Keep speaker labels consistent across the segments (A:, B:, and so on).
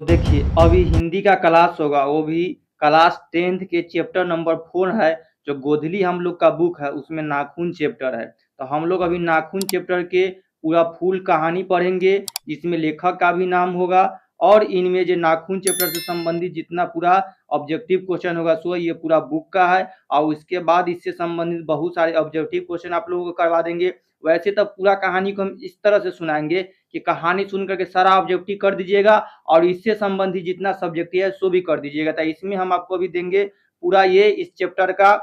A: तो देखिए अभी हिंदी का क्लास होगा, वो भी क्लास 10th के चैप्टर नंबर 4 है। जो गोधली हम लोग का बुक है उसमें नाखून चैप्टर है। तो हम लोग अभी नाखून चैप्टर के पूरा फुल कहानी पढ़ेंगे, जिसमें लेखक का भी नाम होगा और इनमें जो नाखून चैप्टर से संबंधित जितना पूरा ऑब्जेक्टिव क्वेश्चन होगा सो ये पूरा बुक का है। और उसके बाद इससे संबंधित बहुत सारे ऑब्जेक्टिव क्वेश्चन आप लोगों को करवा देंगे। वैसे तो पूरा कहानी को हम इस तरह से सुनाएंगे कि कहानी सुन करके सारा ऑब्जेक्टिव कर दीजिएगा और इससे संबंधित जितना सब्जेक्ट है सो भी कर दीजिएगा। तो इसमें हम आपको भी देंगे पूरा ये इस चैप्टर का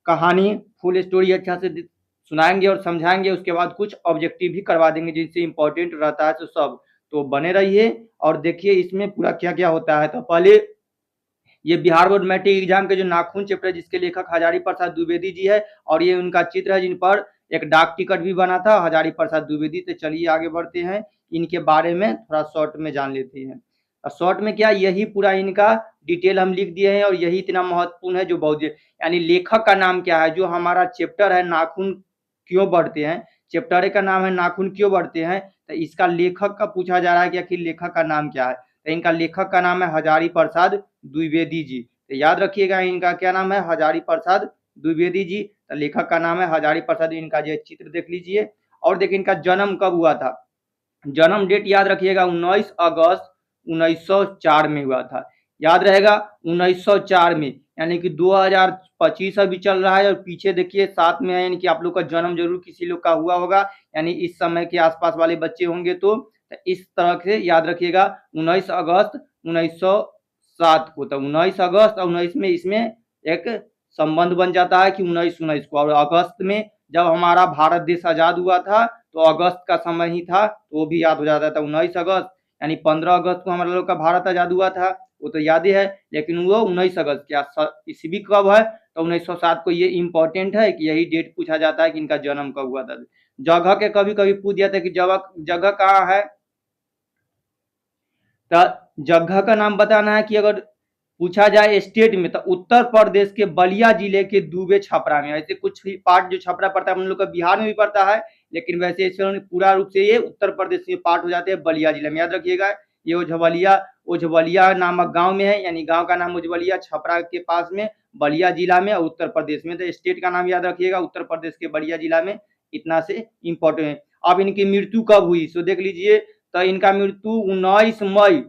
A: कहानी फुल स्टोरी अच्छा से सुनाएंगे और समझाएंगे। उसके बाद कुछ ऑब्जेक्टिव भी करवा देंगे जिनसे इंपॉर्टेंट रहता है तो सब। तो बने रहिए और देखिए इसमें पूरा क्या क्या होता है। तो पहले ये बिहार बोर्ड मैट्रिक एग्जाम के जो नाखून चैप्टर जिसके लेखक हजारी प्रसाद द्विवेदी जी है और ये उनका चित्र है जिन पर एक डाक टिकट भी बना था हजारी प्रसाद द्विवेदी। तो चलिए आगे बढ़ते हैं, इनके बारे में थोड़ा शॉर्ट में जान लेते हैं। शॉर्ट में क्या यही पूरा इनका डिटेल हम लिख दिए हैं और यही इतना महत्वपूर्ण है जो बहुत यानी लेखक का नाम क्या है। जो हमारा चैप्टर है नाखून क्यों बढ़ते हैं, चैप्टर का नाम है नाखून क्यों बढ़ते हैं, तो इसका लेखक का पूछा जा रहा है कि आखिर लेखक का नाम क्या है। तो इनका लेखक का नाम है हजारी प्रसाद द्विवेदी जी। तो याद रखिएगा इनका क्या नाम है, हजारी प्रसाद द्विवेदी जी। तो लेखक का नाम है हजारी प्रसाद। इनका जो चित्र देख लीजिए और देखिए इनका जन्म कब हुआ था। जन्म डेट याद रखिएगा 19 अगस्त 1904 में हुआ था। याद रहेगा 1904 में, यानी कि 2025 अभी चल रहा है और पीछे देखिए साथ में है, यानी कि आप लोग का जन्म जरूर किसी लोग का हुआ होगा, यानी इस समय के आसपास वाले बच्चे होंगे। तो इस तरह से याद रखिएगा 19 अगस्त 1907 को। तो 19 अगस्त और 19 में इसमें एक संबंध बन जाता है कि 19 को। और अगस्त में जब हमारा भारत देश आजाद हुआ था तो अगस्त का समय ही था, तो वो भी याद हो जाता था। 19 अगस्त यानी 15 अगस्त को हमारा लोग का भारत आजाद हुआ था, वो तो याद ही है। लेकिन वो 19 अगस्त क्या ईस्वी कब है, तो 1907 को। ये इंपॉर्टेंट है कि यही डेट पूछा जाता है कि इनका जन्म कब हुआ था। जगह के कभी कभी पूछ दिया था कि जगह कहाँ है, तो जगह का नाम बताना है। कि अगर पूछा जाए स्टेट में तो उत्तर प्रदेश के बलिया जिले के दुबे छपरा में। ऐसे कुछ भी पार्ट जो छपरा पड़ता है हम लोग का बिहार में भी पड़ता है, लेकिन वैसे पूरा रूप से ये उत्तर प्रदेश में पार्ट हो जाते हैं बलिया जिले में। याद रखिएगा ये उझवलिया नामक गांव में है, यानी गांव का नाम उझवलिया छपरा के पास में बलिया जिला में और उत्तर प्रदेश में। तो स्टेट का नाम याद रखिएगा उत्तर प्रदेश के बलिया जिला में। इतना से इंपॉर्टेंट है। अब इनकी मृत्यु कब हुई सो देख लीजिए। तो इनका मृत्यु 19 मई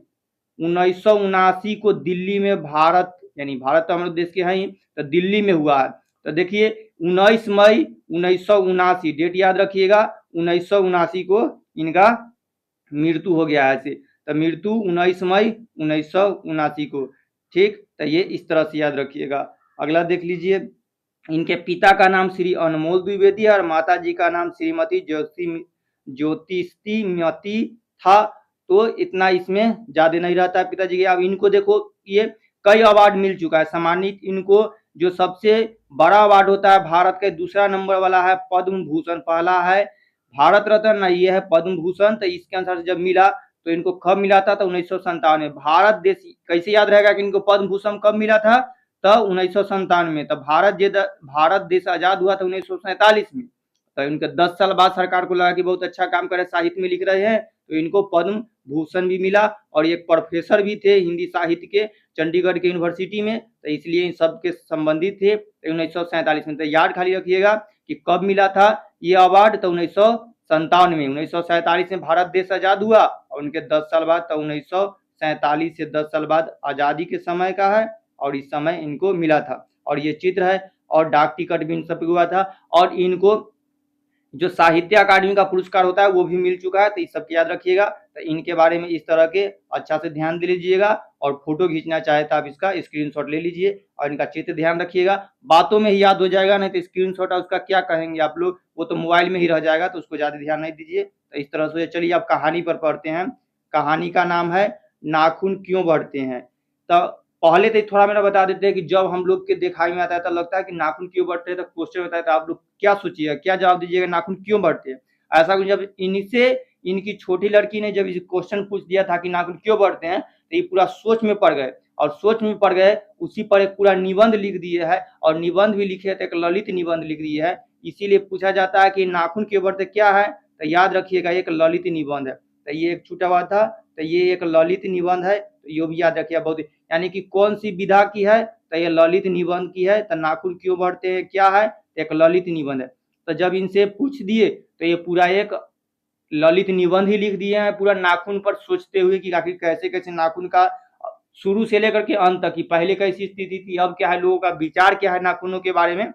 A: 1979 को दिल्ली में, भारत यानी भारत तो हमारे देश के हैं ही, तो दिल्ली में हुआ है। तो देखिए 19 मई 1979 डेट याद रखिएगा। 1979 को इनका मृत्यु हो गया है। तो मृत्यु 19 मई 1979 को। ठीक, तो ये इस तरह से याद रखिएगा। अगला देख लीजिए, इनके पिता का नाम श्री अनमोल द्विवेदी और माता जी का नाम श्रीमती ज्योतिषीमती था। तो इतना इसमें ज्यादा नहीं रहता है पिताजी के। अब इनको देखो ये कई अवार्ड मिल चुका है, सम्मानित इनको जो सबसे बड़ा अवार्ड होता है भारत के दूसरा नंबर वाला है पद्म भूषण, पहला है भारत रत्न, ये है पद्म भूषण। तो इसके अनुसार से जब मिला तो इनको कब मिला था, तो 1957 में। भारत देश कैसे याद रहेगा कि इनको पद्म भूषण कब मिला था, तो 1957 में। तब भारत देश आजाद हुआ था 1947 में। तो इनके 10 साल बाद सरकार को लगा कि बहुत अच्छा काम करे, साहित्य में लिख रहे हैं, तो इनको पद्म भूषण भी मिला। और एक प्रोफेसर भी थे हिंदी साहित्य के चंडीगढ़ के यूनिवर्सिटी में, तो इसलिए इन सब के संबंधित थे 1947 में। तो याद खाली रखिएगा कि कब मिला था ये अवार्ड, तो 1957 में। 1947 में भारत देश आजाद हुआ और उनके 10 साल बाद, तो 1947 से 10 साल बाद आजादी के समय का है और इस समय इनको मिला था। और ये चित्र है और डाक टिकट भी इन सब हुआ था। और इनको जो साहित्य अकादमी का पुरस्कार होता है वो भी मिल चुका है। तो इस सबको याद रखिएगा। तो इनके बारे में इस तरह के अच्छा से ध्यान दे लीजिएगा। और फोटो खींचना चाहे तो आप इसका स्क्रीनशॉट ले लीजिए और इनका चित्र ध्यान रखिएगा। बातों में ही याद हो जाएगा, नहीं तो स्क्रीनशॉट है उसका क्या कहेंगे आप लोग, वो तो मोबाइल में ही रह जाएगा, तो उसको ज्यादा ध्यान नहीं दीजिए। तो इस तरह से चलिए अब कहानी पर पढ़ते हैं। कहानी का नाम है नाखून क्यों बढ़ते हैं। तो पहले तो थोड़ा मेरा बता देते हैं कि जब हम लोग के दिखाई में आता है तो लगता है कि नाखून क्यों बढ़ते हैं, तो क्वेश्चन होता है तो आप लोग क्या सोचिएगा, क्या जवाब दीजिएगा, नाखून क्यों बढ़ते हैं। ऐसा कुछ जब इनसे इनकी छोटी लड़की ने जब क्वेश्चन पूछ दिया था कि नाखून क्यों बढ़ते हैं, तो ये पूरा सोच में पड़ गए। और सोच में पड़ गए, उसी पर एक पूरा निबंध लिख दिए है और निबंध भी लिखे थे, एक ललित निबंध लिख दिए है। इसीलिए पूछा जाता है कि नाखून क्यों बढ़ते क्या है, तो याद रखिएगा एक ललित निबंध है। तो ये एक छूटा हुआ था, तो ये एक ललित निबंध है। तो ये भी याद रखिए बहुत, यानी कि कौन सी विधा की है, तो ये ललित निबंध की है। तो नाखून क्यों बढ़ते हैं क्या है, तो एक ललित निबंध है। तो जब इनसे पूछ दिए तो ये पूरा एक ललित निबंध ही लिख दिए हैं, पूरा नाखून पर सोचते हुए कि आखिर कैसे कैसे नाखून का शुरू से लेकर के अंत तक की पहले कैसी स्थिति थी, अब क्या है, लोगों का विचार क्या है नाखूनों के बारे में,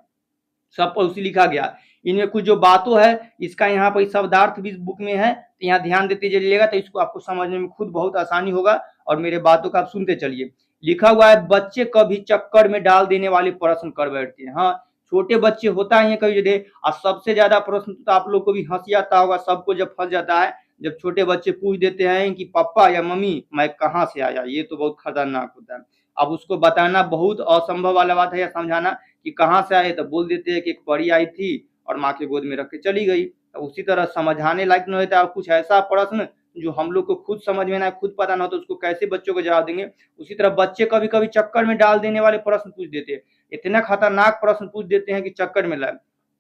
A: सब पर उसी लिखा गया। इनमें कुछ जो बातों है इसका यहाँ पर शब्दार्थ भी इस बुक में है, तो यहाँ ध्यान देते चलिएगा, तो इसको आपको समझने में खुद बहुत आसानी होगा और मेरे बातों का आप सुनते चलिए। लिखा हुआ है, बच्चे कभी चक्कर में डाल देने वाले प्रश्न कर बैठते हैं। हाँ, छोटे बच्चे होता है कभी दे, और सबसे ज्यादा प्रश्न तो आप लोग को भी हंसी आता होगा, सबको जब फंस जाता है जब छोटे बच्चे पूछ देते हैं कि पापा या मम्मी मैं कहाँ से आया, ये तो बहुत खतरनाक होता है। अब उसको बताना बहुत असंभव वाला बात है, या समझाना कि कहाँ से आए, तो बोल देते हैं कि एक परी आई थी और माँ के गोद में रख के चली गई। तो उसी तरह समझाने लायक नहीं होता, कुछ ऐसा प्रश्न जो हम लोग को खुद समझ में ना, खुद पता ना हो, तो उसको कैसे बच्चों को जवाब देंगे। उसी तरह बच्चे कभी कभी चक्कर में डाल देने वाले प्रश्न पूछ देते हैं, इतना खतरनाक प्रश्न पूछ देते हैं कि चक्कर में लग।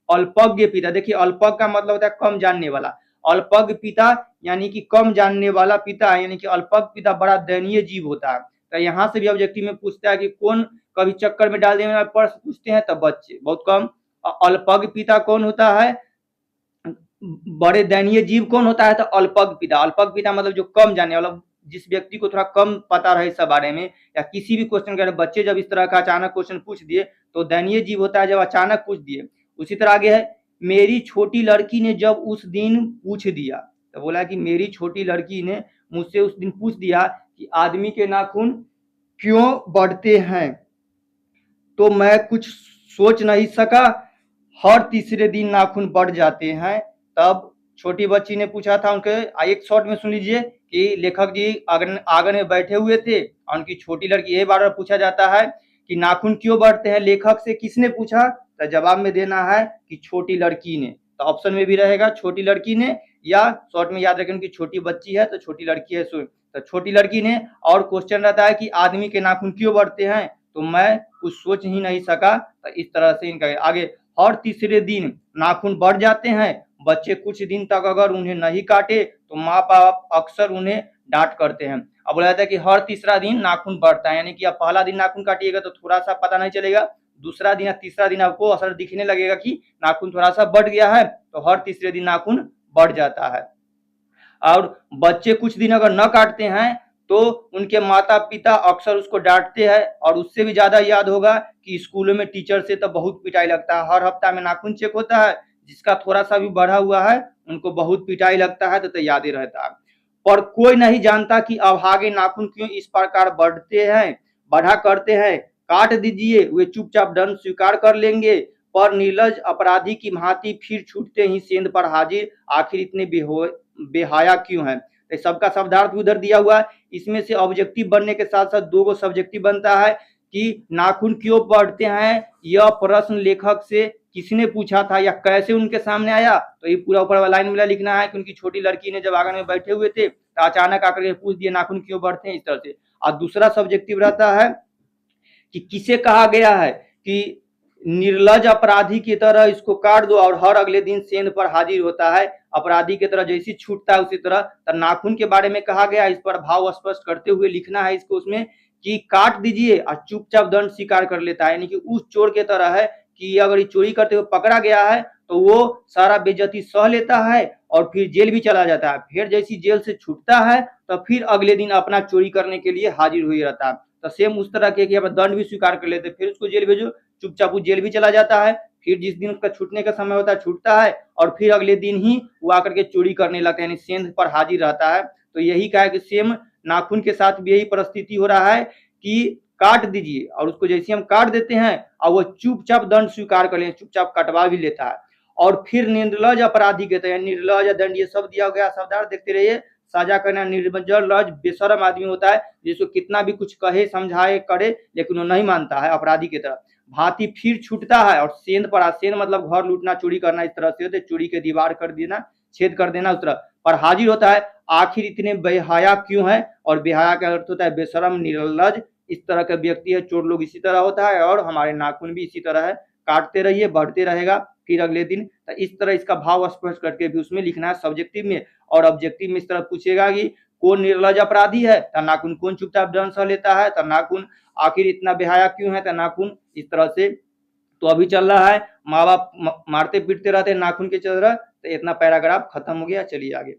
A: अल्पज्ञ पिता, देखिए अल्पज्ञ का मतलब होता है कम जानने वाला, अल्पज्ञ पिता यानी कि कम जानने वाला पिता, यानी कि अल्पज्ञ पिता बड़ा दयनीय जीव होता है। तो यहाँ से भी ऑब्जेक्टिव में पूछता है कि कौन कभी चक्कर में डाल देने वाला प्रश्न पूछते हैं, तब बच्चे बहुत कम। अल्पज्ञ पिता कौन होता है, बड़े दयनीय जीव कौन होता है, तो अल्पज्ञ पिता। अल्पज्ञ पिता मतलब जो कम जानने वाला, जिस व्यक्ति को थोड़ा कम पता रहे इस बारे में, या किसी भी क्वेश्चन के, बच्चे जब इस तरह का अचानक क्वेश्चन पूछ दिए तो दयनीय जीव होता है जब अचानक पूछ दिए। उसी तरह आगे है, मेरी छोटी लड़की ने जब उस दिन पूछ दिया, तो बोला कि मेरी छोटी लड़की ने मुझसे उस दिन पूछ दिया कि आदमी के नाखून क्यों बढ़ते हैं, तो मैं कुछ सोच नहीं सका, हर तीसरे दिन नाखून बढ़ जाते हैं। तब छोटी बच्ची ने पूछा था उनके, एक शॉर्ट में सुन लीजिए कि लेखक जी आंगन में बैठे हुए थे और उनकी छोटी लड़की, ये बार बार पूछा जाता है कि नाखून क्यों बढ़ते हैं, लेखक से किसने पूछा, तो जवाब में देना है कि छोटी लड़की ने। तो ऑप्शन में भी रहेगा छोटी लड़की ने, या शॉर्ट में याद रखें उनकी छोटी बच्ची है तो छोटी लड़की है, तो छोटी लड़की ने। और क्वेश्चन रहता है कि आदमी के नाखून क्यों बढ़ते हैं, तो मैं कुछ सोच ही नहीं सका। तो इस तरह से इनका आगे, हर तीसरे दिन नाखून बढ़ जाते हैं, बच्चे कुछ दिन तक अगर उन्हें नहीं काटे तो माँ बाप अक्सर उन्हें डांट करते हैं। अब बोला जाता है कि हर तीसरा दिन नाखून बढ़ता है, यानी कि आप पहला दिन नाखून काटिएगा तो थोड़ा सा पता नहीं चलेगा, दूसरा दिन या तीसरा दिन आपको असर दिखने लगेगा कि नाखून थोड़ा सा बढ़ गया है, तो हर तीसरे दिन नाखून बढ़ जाता है। और बच्चे कुछ दिन अगर न काटते हैं तो उनके माता पिता अक्सर उसको डांटते हैं, और उससे भी ज्यादा याद होगा कि स्कूलों में टीचर से तो बहुत पिटाई लगता है, हर हफ्ता में नाखून चेक होता है, जिसका थोड़ा सा भी बढ़ा हुआ है उनको बहुत पिटाई लगता है, तो याद ही रहता है। पर कोई नहीं जानता कि अभागे नाखून क्यों इस प्रकार बढ़ते हैं, बढ़ा करते हैं, काट दीजिए, वे चुपचाप दंड स्वीकार कर लेंगे, पर निर्लज अपराधी की भांति फिर छूटते ही सेंध पर हाजिर, आखिर इतने बेहाया क्यों है। तो सबका शब्दार्थ उधर दिया हुआ है, इसमें से ऑब्जेक्टिव बनने के साथ साथ दो गो सब्जेक्टिव बनता है कि नाखून क्यों बढ़ते हैं, यह प्रश्न लेखक से किसने पूछा था या कैसे उनके सामने आया। तो ये पूरा ऊपर वाला लाइन में लिखना है कि उनकी छोटी लड़की ने जब आंगन में बैठे हुए थे तो अचानक आकर के पूछ दिए नाखून क्यों बढ़ते हैं, इस तरह से। और दूसरा सब्जेक्टिव रहता है कि किसे कहा गया है कि निर्लज अपराधी की तरह इसको काट दो और हर अगले दिन सेंध पर हाजिर होता है, अपराधी की तरह जैसी छूटता है उसी तरह। नाखून के बारे में कहा गया, इस पर भाव स्पष्ट करते हुए लिखना है इसको उसमें कि काट दीजिए और चुपचाप दंड स्वीकार कर लेता है, यानी कि उस चोर के तरह है कि अगर ये चोरी करते हुए पकड़ा गया है तो वो सारा बेइज्जती सह लेता है और फिर जेल भी चला जाता है, फिर जैसी जेल से छूटता है तो फिर अगले दिन अपना चोरी करने के लिए हाजिर हुई रहता है। तो सेम उस तरह के दंड भी स्वीकार कर लेते, फिर उसको जेल भेजो, चुपचाप वो जेल भी चला जाता है, फिर जिस दिन उसका छूटने का समय होता है छूटता है और फिर अगले दिन ही वो आकर के चोरी करने लगता है, यानी सेंध पर हाजिर रहता है। तो यही कहा कि सेम नाखून के साथ भी यही परिस्थिति हो रहा है कि काट दीजिए, और उसको जैसे हम काट देते हैं और वो चुपचाप दंड स्वीकार कर ले, चुपचाप कटवा भी लेता है। और फिर निर्लज अपराधी कहते हैं, निर्लज दंड ये सब दिया गया, शब्दार्थ देखते रहिए। साझा करना, निर्लज बेशरम आदमी होता है जिसको कितना भी कुछ कहे समझाए करे लेकिन वो नहीं मानता है, अपराधी की तरह भांति फिर छूटता है। और सेंध पर, सेंध मतलब घर लूटना चोरी करना, इस तरह से होते चोरी के दीवार कर देना, छेद कर देना, उस तरह पर हाजिर होता है, आखिर इतने बेहया क्यों है। और बेहया का अर्थ होता है बेशरम, निर्लज, इस तरह का व्यक्ति है। चोर लोग इसी तरह होता है और हमारे नाखून भी इसी तरह है, काटते रहिए बढ़ते रहेगा फिर अगले दिन। तो इस तरह इसका भाव स्पष्ट करके भी उसमें लिखना है सब्जेक्टिव में। और ऑब्जेक्टिव में इस तरह पूछेगा कि कौन निर्लज अपराधी है, तो नाखून कौन चुपचाप दंड सह लेता है, तो नाखून आखिर इतना बेहया क्यों है, तो नाखून इस तरह से। तो अभी चल रहा है माँ बाप मारते पीटते रहते हैं नाखून के चलते। तो इतना पैराग्राफ खत्म हो गया। चलिए आगे।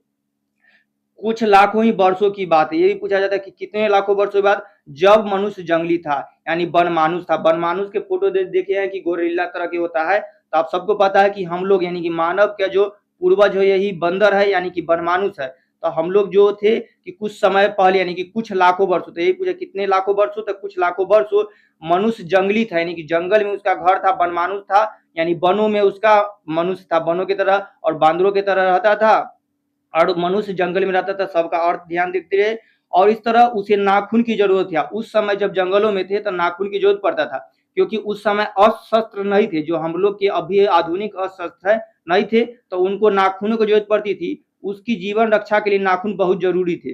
A: कुछ लाखों ही वर्षों की बात है। ये भी पूछा जाता है कि कितने लाखों वर्षों बाद, जब मनुष्य जंगली था यानी वनमानुष था। वनमानुष के फोटो देखे हैं कि गोरिल्ला तरह के होता है। तो आप सबको पता है कि हम लोग यानी कि मानव का जो पूर्वज है यही बंदर है यानी कि वनमानुष है। तो हम लोग जो थे कि कुछ समय पहले यानी कि कुछ लाखों वर्षों, तो यही पूछा कितने लाखों वर्षों, तक कुछ लाखों वर्षों मनुष्य जंगली था यानी कि जंगल में उसका घर था, वनमानुष था यानी वनों में उसका मनुष्य था, वनों की तरह और बांदरों की तरह रहता था और मनुष्य जंगल में रहता था। सबका अर्थ ध्यान देते रहे। और इस तरह उसे नाखून की जरूरत थी। उस समय जब जंगलों में थे तो नाखून की जरूरत पड़ता था, क्योंकि उस समय अस्त्र नहीं थे जो हम लोग के अभी आधुनिक अस्त्र है नहीं थे। तो उनको नाखूनों की जरूरत पड़ती थी। उसकी जीवन रक्षा के लिए नाखून बहुत जरूरी थे।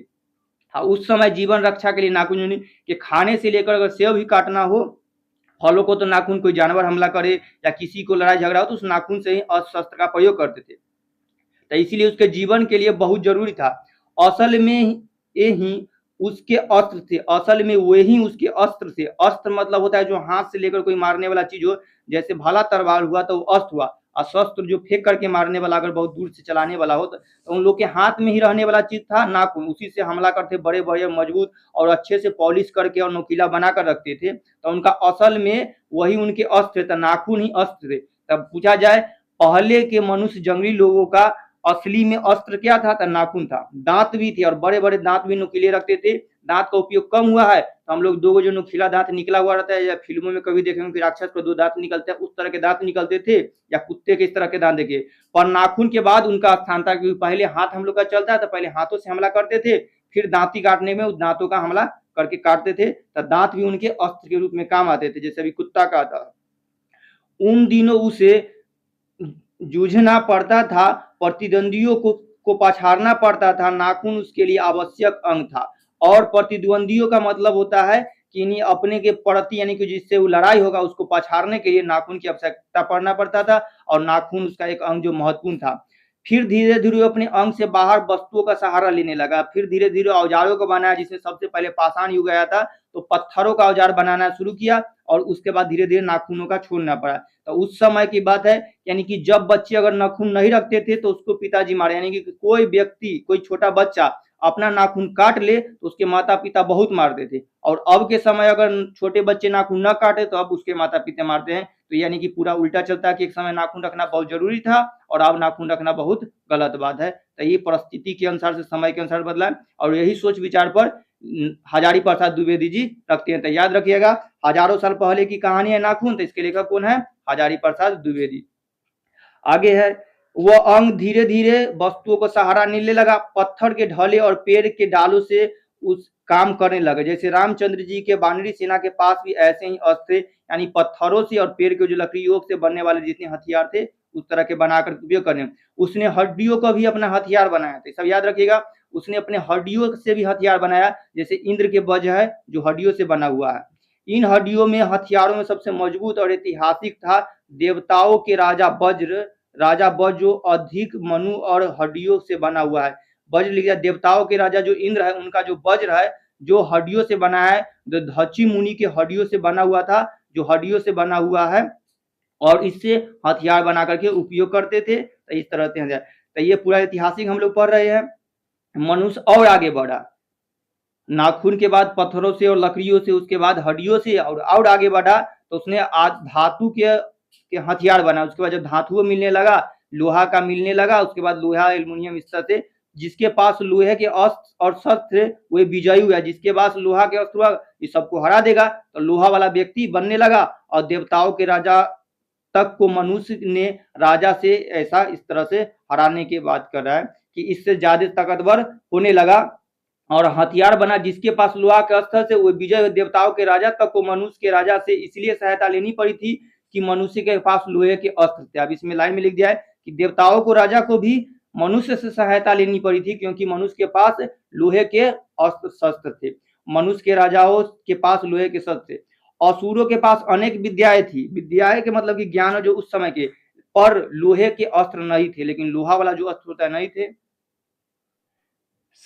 A: हाँ, उस समय जीवन रक्षा के लिए नाखून के खाने से लेकर अगर सेव भी काटना हो, फलों को, तो नाखून, कोई जानवर हमला करे या किसी को लड़ाई झगड़ा हो तो उस नाखून से ही अस्त्र का प्रयोग करते थे। तो इसीलिए उसके जीवन के लिए बहुत जरूरी था। असल में ये ही उसके अस्त्र थे। असल में वे ही उसके अस्त्र थे। अस्त्र मतलब होता है जो हाथ से लेकर कोई मारने वाला चीज हो। जैसे भाला तलवार हुआ तो वो अस्त्र हुआ, और शस्त्र जो फेंक करके मारने वाला, अगर बहुत दूर से चलाने वाला हो तो उन लोग के हाथ में ही रहने वाला चीज था नाखून। उसी से हमला करते, बड़े बड़े मजबूत और अच्छे से पॉलिश करके और नोकीला बनाकर रखते थे। तो उनका असल में वही उनके अस्त्र थे, नाखून ही अस्त्र थे। तब पूछा जाए पहले के मनुष्य जंगली लोगों का असली में अस्त्र क्या था, तो नाखून था। दांत भी थे और बड़े बड़े दांत भी नुकीले रखते थे। दांत का उपयोग कम हुआ है तो हम लोग दो जो नुकीला दांत निकला हुआ रहता है, या फिल्मों में कभी देखेंगे कि राक्षस को दो दांत निकलते हैं, उस तरह के दांत निकलते थे, या कुत्ते के इस तरह के दांत देखे। पर नाखून के बाद उनका स्थान था, क्योंकि पहले हाथ हम लोग का चलता है तो पहले हाथों से हमला करते थे, फिर दांती काटने में उस दांतों का हमला करके काटते थे। तो दांत भी उनके अस्त्र के रूप में काम आते थे, जैसे अभी कुत्ता का था। उन दिनों उसे जूझना पड़ता था, प्रतिद्वंदियों को पछाड़ना पड़ता था। नाखून उसके लिए आवश्यक अंग था। और प्रतिद्वंदियों का मतलब होता है कि नहीं अपने के प्रति यानी कि जिससे वो लड़ाई होगा उसको पछाड़ने के लिए नाखून की आवश्यकता पड़ना पड़ता था। और नाखून उसका एक अंग जो महत्वपूर्ण था। फिर धीरे धीरे अपने अंग से बाहर वस्तुओं का सहारा लेने लगा। फिर धीरे धीरे औजारों को बनाया, जिसमें सबसे पहले पाषाण युग आया था तो पत्थरों का औजार बनाना शुरू किया, और उसके बाद धीरे धीरे नाखूनों का छोड़ना पड़ा। तो उस समय की बात है, यानी कि जब बच्चे अगर नाखून नहीं रखते थे तो उसको पिताजी मारे। यानी कि कोई व्यक्ति, कोई छोटा बच्चा अपना नाखून काट ले तो उसके माता पिता बहुत मारते थे। और अब के समय अगर छोटे बच्चे नाखून न काटे तो अब उसके माता पिता मारते हैं। तो यानी कि पूरा उल्टा चलता है कि एक समय नाखून रखना बहुत जरूरी था और अब नाखून रखना बहुत गलत बात है। तो ये परिस्थिति के अनुसार से, समय के अनुसार बदला, और यही सोच विचार पर हजारी प्रसाद द्विवेदी जी रखते हैं। तो याद रखिएगा, हजारों साल पहले की कहानी है नाखून, तो इसके लेखक कौन है? हजारी प्रसाद द्विवेदी। आगे है, वह अंग धीरे धीरे वस्तुओं को सहारा मिलने लगा। पत्थर के ढले और पेड़ के डालों से उस काम करने लगे। जैसे रामचंद्र जी के वानरी सेना के पास भी ऐसे ही अस्त्र, यानी पत्थरों से और पेड़ के जो लकड़ियों से बनने वाले जितने हथियार थे उस तरह के बनाकर उपयोग करने। उसने हड्डियों का भी अपना हथियार बनाया था। सब याद रखिएगा, उसने अपने हड्डियों से भी हथियार बनाया। जैसे इंद्र के वज्र है जो हड्डियों से बना हुआ है। इन हड्डियों में हथियारों में सबसे मजबूत और ऐतिहासिक था देवताओं के राजा वज्र। राजा वज्र जो अधिक मनु और हड्डियों से बना हुआ है। वज्र लिख दिया। देवताओं के राजा जो इंद्र है उनका जो वज्र है जो हड्डियों से बना है, जो धची मुनि के हड्डियों से बना हुआ था, जो हड्डियों से बना हुआ है, और इससे हथियार बना करके उपयोग करते थे। तो इस तरह से तो ये पूरा ऐतिहासिक हम लोग पढ़ रहे हैं। मनुष्य और आगे बढ़ा, नाखून के बाद पत्थरों से और लकड़ियों से, उसके बाद हड्डियों से और आगे बढ़ा। तो उसने आज धातु के हथियार बना। उसके बाद जब धातु मिलने लगा, लोहा का मिलने लगा, उसके बाद लोहा, एल्युमिनियम, इस तरह से जिसके पास लोहे के अस्त्र और शस्त्र थे वह विजयी हुआ। जिसके पास लोहा के अस्त्र हुआ ये सबको हरा देगा। तो लोहा वाला व्यक्ति बनने लगा। और देवताओं के राजा तक को मनुष्य ने राजा से ऐसा इस तरह से हराने की बात कर रहा है कि इससे ज्यादा ताकतवर होने लगा और हथियार बना। जिसके पास लोहा के अस्त्र से वो विजय। देवताओं के राजा तक को मनुष्य के राजा से इसलिए सहायता लेनी पड़ी थी कि मनुष्य के पास लोहे के अस्त्र थे। अब इसमें लाइन में लिख दिया है कि देवताओं को राजा को भी मनुष्य से सहायता लेनी पड़ी थी, क्योंकि मनुष्य के पास लोहे के अस्त्र शस्त्र थे। मनुष्य के राजाओं के पास लोहे के शस्त्र थे। असुरों के पास अनेक विद्याएं थी। विद्याएं के मतलब कि ज्ञान जो उस समय के, पर लोहे के अस्त्र नहीं थे। लेकिन लोहा वाला जो अस्त्र होता है नहीं थे।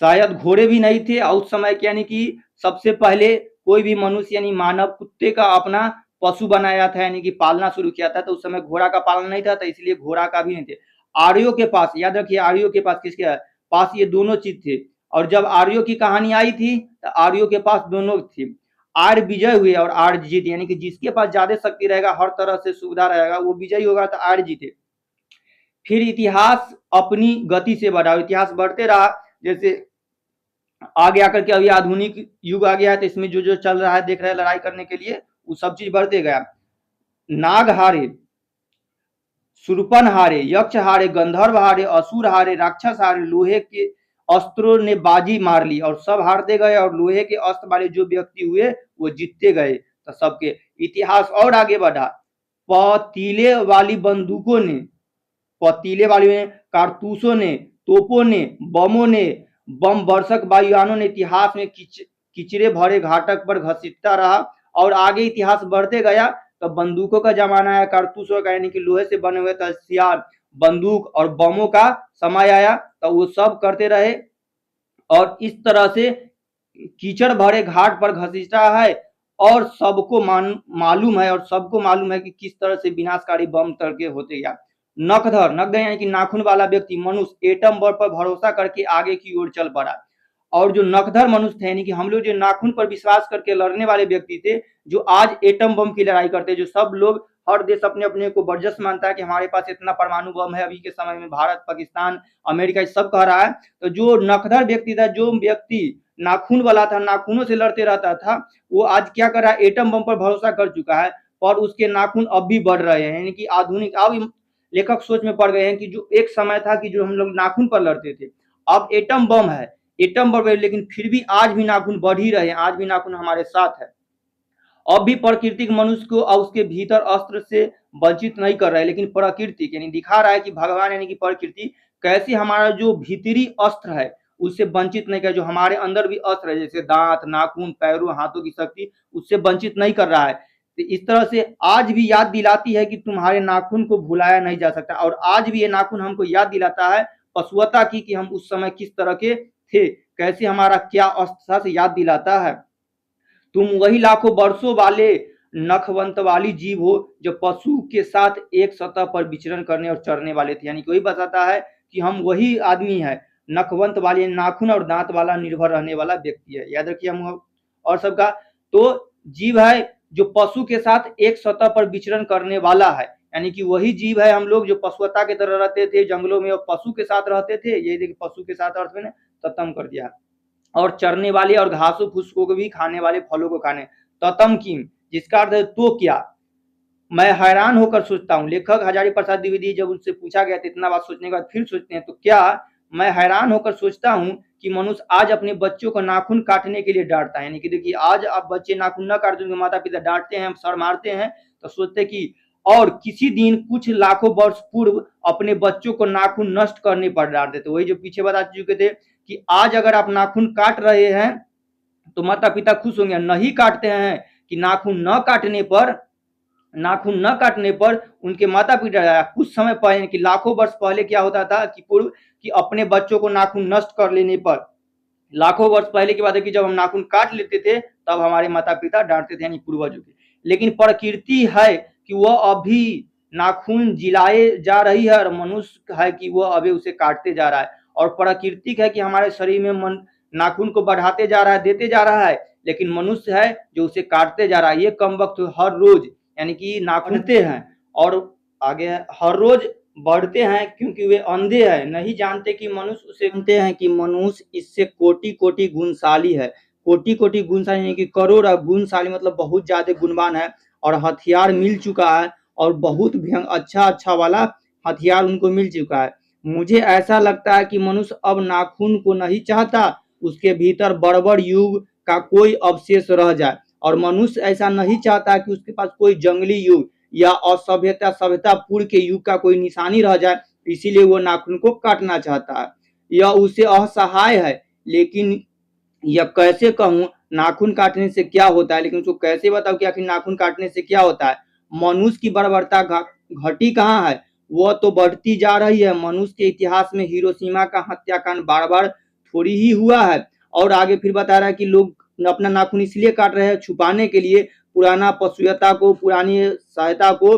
A: शायद घोड़े भी नहीं थे और उस समय के यानी कि सबसे पहले कोई भी मनुष्य यानी मानव कुत्ते का अपना पशु बनाया था यानी कि पालना शुरू किया था। तो उस समय घोड़ा का पालन नहीं था तो इसलिए घोड़ा का भी नहीं थे। आर्यों के पास याद रखिए, आर्यों के पास किसके पास ये दोनों चीज थे। और जब आर्यों की कहानी आई थी तो आर्यों के पास दोनों थी। आर्य विजय हुए और आर्य जीत, यानी कि जिसके पास ज्यादा शक्ति रहेगा, हर तरह से सुविधा रहेगा, वो विजयी होगा तो आर्य जीते। फिर इतिहास अपनी गति से बढ़ा, इतिहास बढ़ते रहा। जैसे आगे आकर के अभी आधुनिक युग आ गया है तो इसमें जो जो चल रहा है देख रहे हैं लड़ाई करने के लिए, वो सब चीज बढ़ते गया। नाग हारे, सुरपन हारे, यक्ष हारे, गंधर्व हारे, असुर हारे, राक्षस हारे, लोहे के अस्त्रों ने बाजी मार ली और सब हारते गए और लोहे के अस्त्र वाले जो व्यक्ति हुए वो जीतते गए। तो सबके इतिहास और आगे बढ़ा। पतीले वाली बंदूकों ने, पतीले वाली ने, कारतूसों ने, तोपों ने, बमों ने, बम वर्षक वायुयानों ने इतिहास में किचरे भरे घाटक पर घसीटता रहा। और आगे इतिहास बढ़ते गया तो बंदूकों का जमाना आया, कारतूसों का यानी कि लोहे से बने हुए हथियार, बंदूक और बमों का समय आया तो वो सब करते रहे। और इस तरह से कीचड़ भरे घाट पर घसीटा है और सबको मालूम है, और सबको मालूम है कि किस तरह से विनाशकारी बम तड़के होते गया। नखधर, नखधर यानी कि नाखून वाला व्यक्ति मनुष्य एटम बम पर भरोसा करके आगे की ओर चल पड़ा। और जो नखधर मनुष्य थे यानी कि हम लोग जो नाखून पर विश्वास करके लड़ने वाले व्यक्ति थे, जो आज एटम बम की लड़ाई करते, जो सब लोग, हर देश अपने अपने को बर्जस मानता है कि हमारे पास इतना परमाणु बम है, अभी के समय में भारत, पाकिस्तान, अमेरिका सब कह रहा है। तो जो नखधर व्यक्ति था, जो व्यक्ति नाखून वाला था, नाखूनों से लड़ते रहता था, वो आज क्या कर रहा है, एटम बम पर भरोसा कर चुका है। और उसके नाखून अब भी बढ़ रहे हैं, यानी कि आधुनिक अब लेखक सोच में पड़ गए हैं कि जो एक समय था कि जो हम लोग नाखून पर लड़ते थे, अब एटम बम है, एटम बम है, लेकिन फिर भी आज भी नाखून बढ़ ही रहे हैं, आज भी नाखून हमारे साथ है। अब भी प्राकृतिक मनुष्य को और उसके भीतर अस्त्र से वंचित नहीं कर रहा है, लेकिन प्राकृतिक यानी दिखा रहा है कि भगवान यानी कि प्रकृति कैसे हमारा जो भीतरी अस्त्र है उससे वंचित नहीं कर, जो हमारे अंदर भी अस्त्र है जैसे दांत, नाखून, पैरों, हाथों की शक्ति, उससे वंचित नहीं कर रहा है। तो इस तरह से आज भी याद दिलाती है कि तुम्हारे नाखून को भुलाया नहीं जा सकता। और आज भी ये नाखून हमको याद दिलाता है पशुता की, कि हम उस समय किस तरह के थे, कैसे हमारा क्या अस्त्र से याद दिलाता है। तुम वही लाखों वर्षों वाले नखवंत वाली जीव हो जो पशु के साथ एक सतह पर विचरण करने और चरने वाले थे, यानी कि वही बताता है कि हम वही आदमी है, नखवंत वाले, नाखून और दांत वाला निर्भर रहने वाला व्यक्ति है। याद रखिए हम और सबका तो जीव है जो पशु के साथ एक सतह पर विचरण करने वाला है, यानी कि वही जीव है हम लोग जो पशुता की तरह रहते थे जंगलों में और पशु के साथ रहते थे। ये देखिए पशु के साथ अर्थ में तत्म कर दिया, और चरने वाले और घासों फूसों को भी खाने वाले, फलों को खाने, ततम किम, जिसका अर्थ है तो क्या। मैं हैरान होकर सोचता हूँ, लेखक हजारी प्रसाद द्विवेदी जब उनसे पूछा गया था, इतना बात सोचने के बाद फिर सोचते हैं तो क्या, मैं हैरान होकर सोचता हूँ कि मनुष्य आज अपने बच्चों को नाखून काटने के लिए डांटता है। यानी कि देखिए आज आप बच्चे नाखून न काटते, उनके माता पिता डांटते हैं, सर मारते हैं, तो सोचते कि और किसी दिन कुछ लाखों वर्ष पूर्व अपने बच्चों को नाखून नष्ट करने पर डांटते थे। वही जो पीछे बता चुके थे कि आज अगर आप नाखून काट रहे हैं तो माता पिता खुश होंगे, नहीं काटते हैं कि नाखून न काटने पर उनके माता पिता कुछ समय पहले कि लाखों वर्ष पहले क्या होता था कि पूर्व कि अपने बच्चों को नाखून नष्ट कर लेने पर, लाखों वर्ष पहले की बात है कि जब हम नाखून काट लेते थे तब हमारे माता पिता डांटते थे, यानी पूर्वजों के। लेकिन प्रकृति है कि वह अभी नाखून जिलाए जा रही है और मनुष्य है कि वह अभी उसे काटते जा रहा है। और प्राकृतिक है कि हमारे शरीर में मन नाखून को बढ़ाते जा रहा है, देते जा रहा है, लेकिन मनुष्य है जो उसे काटते जा रहा है। ये कम वक्त हर रोज यानी कि नाखूनते हैं और आगे हर रोज बढ़ते हैं क्योंकि वे अंधे हैं, नहीं जानते कि मनुष्य उसे, जानते हैं कि मनुष्य इससे कोटि कोटि गुणशाली है। कोटि कोटि गुणशाली यानी कि करोड़, गुणशाली मतलब बहुत ज्यादा गुणवान है, और हथियार मिल चुका है और बहुत अच्छा अच्छा वाला हथियार उनको मिल चुका है। मुझे ऐसा लगता है कि मनुष्य अब नाखून को नहीं चाहता, उसके भीतर बर्बर युग का कोई अवशेष रह जाए, और मनुष्य ऐसा नहीं चाहता कि उसके पास कोई जंगली युग या असभ्यता सभ्यता पूर्व के युग का कोई निशानी रह जाए, इसीलिए वो नाखून को काटना चाहता है। यह उसे असहाय है, लेकिन यह कैसे कहूं नाखून काटने से क्या होता है, लेकिन उसको कैसे बताओ कि आखिर नाखून काटने से क्या होता है। मनुष्य की बर्बरता घटी कहाँ है, वह तो बढ़ती जा रही है। मनुष्य के इतिहास में हिरोशिमा का हत्याकांड बार बार थोड़ी ही हुआ है। और आगे फिर बता रहा है कि लोग अपना नाखून इसलिए काट रहे हैं छुपाने के लिए, पुराना पशुता को, पुरानी सहायता को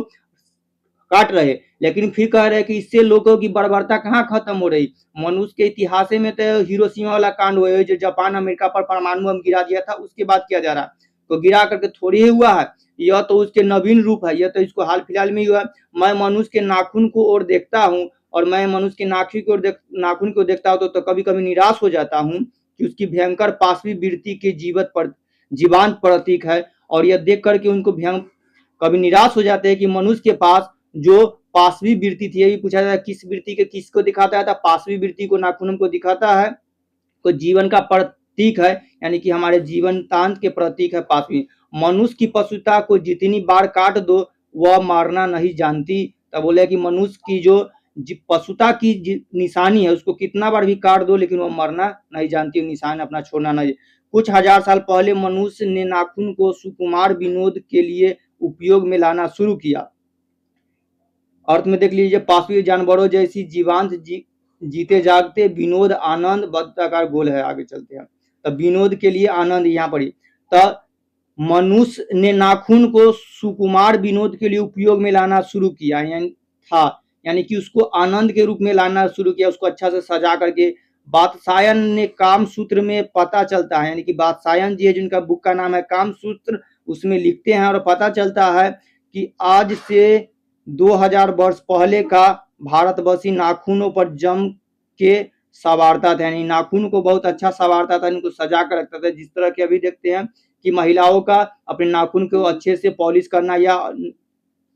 A: काट रहे, लेकिन फिर कह रहे हैं कि इससे लोगों की बर्बरता कहाँ खत्म हो रही। मनुष्य के इतिहास में तो हिरोशिमा वाला कांड हुआ है, जो जापान अमेरिका पर परमाणु बम गिरा दिया था, उसके बाद किया जा रहा है। तो गिरा करके थोड़ी ही हुआ है, यह तो उसके नवीन रूप है, यह तो इसको हाल फिलहाल में ही हुआ है। मैं मनुष्य के नाखून को ओर देखता हूँ, और मैं मनुष्य के नाखून को देखता हूँ तो कभी कभी निराश हो जाता हूँ कि उसकी भयंकर पाशवी वृत्ति के जीवांत प्रतीक है। और यह देख करके उनको कभी निराश हो जाते हैं कि मनुष्य के पास जो पाशवी वृत्ति थी, यही पूछा जाता है किस वृत्ति के किसको दिखाता है, तो पाशवी वृत्ति को नाखून को दिखाता है, तो जीवन का प्रतीक है, यानी कि हमारे जीवनतांत के प्रतीक है पाशवी। मनुष्य की पशुता को जितनी बार काट दो वह मारना नहीं जानती। तब बोले कि मनुष्य की जो पशुता की निशानी है उसको कितना बार भी काट दो लेकिन वह मरना नहीं जानती, निशान अपना छोड़ना नहीं। कुछ हजार साल पहले मनुष्य ने नाखून को सुकुमार विनोद के लिए उपयोग में लाना शुरू किया। अर्थ में देख लीजिए, पाशवी जानवरों जैसी जीवांत जीते जागते विनोद आनंद बद्धाकार गोल है। आगे चलते हैं, तब विनोद के लिए आनंद यहाँ पर तब मनुष्य ने नाखून को सुकुमार विनोद के लिए उपयोग में लाना शुरू किया, यानी कि उसको आनंद के रूप में लाना शुरू किया, उसको अच्छा से सजा करके। वात्सायन ने काम सूत्र में पता चलता है, यानी कि वात्सायन जी है जिनका बुक का नाम है काम सूत्र, उसमें लिखते हैं और पता चलता है कि आज से 2000 वर्ष पहले का भारतवासी नाखूनों पर जम के संवारता था, यानी नाखून को बहुत अच्छा संवारता था, इनको सजा कर रखता था। जिस तरह के अभी देखते हैं कि महिलाओं का अपने नाखून को अच्छे से पॉलिश करना या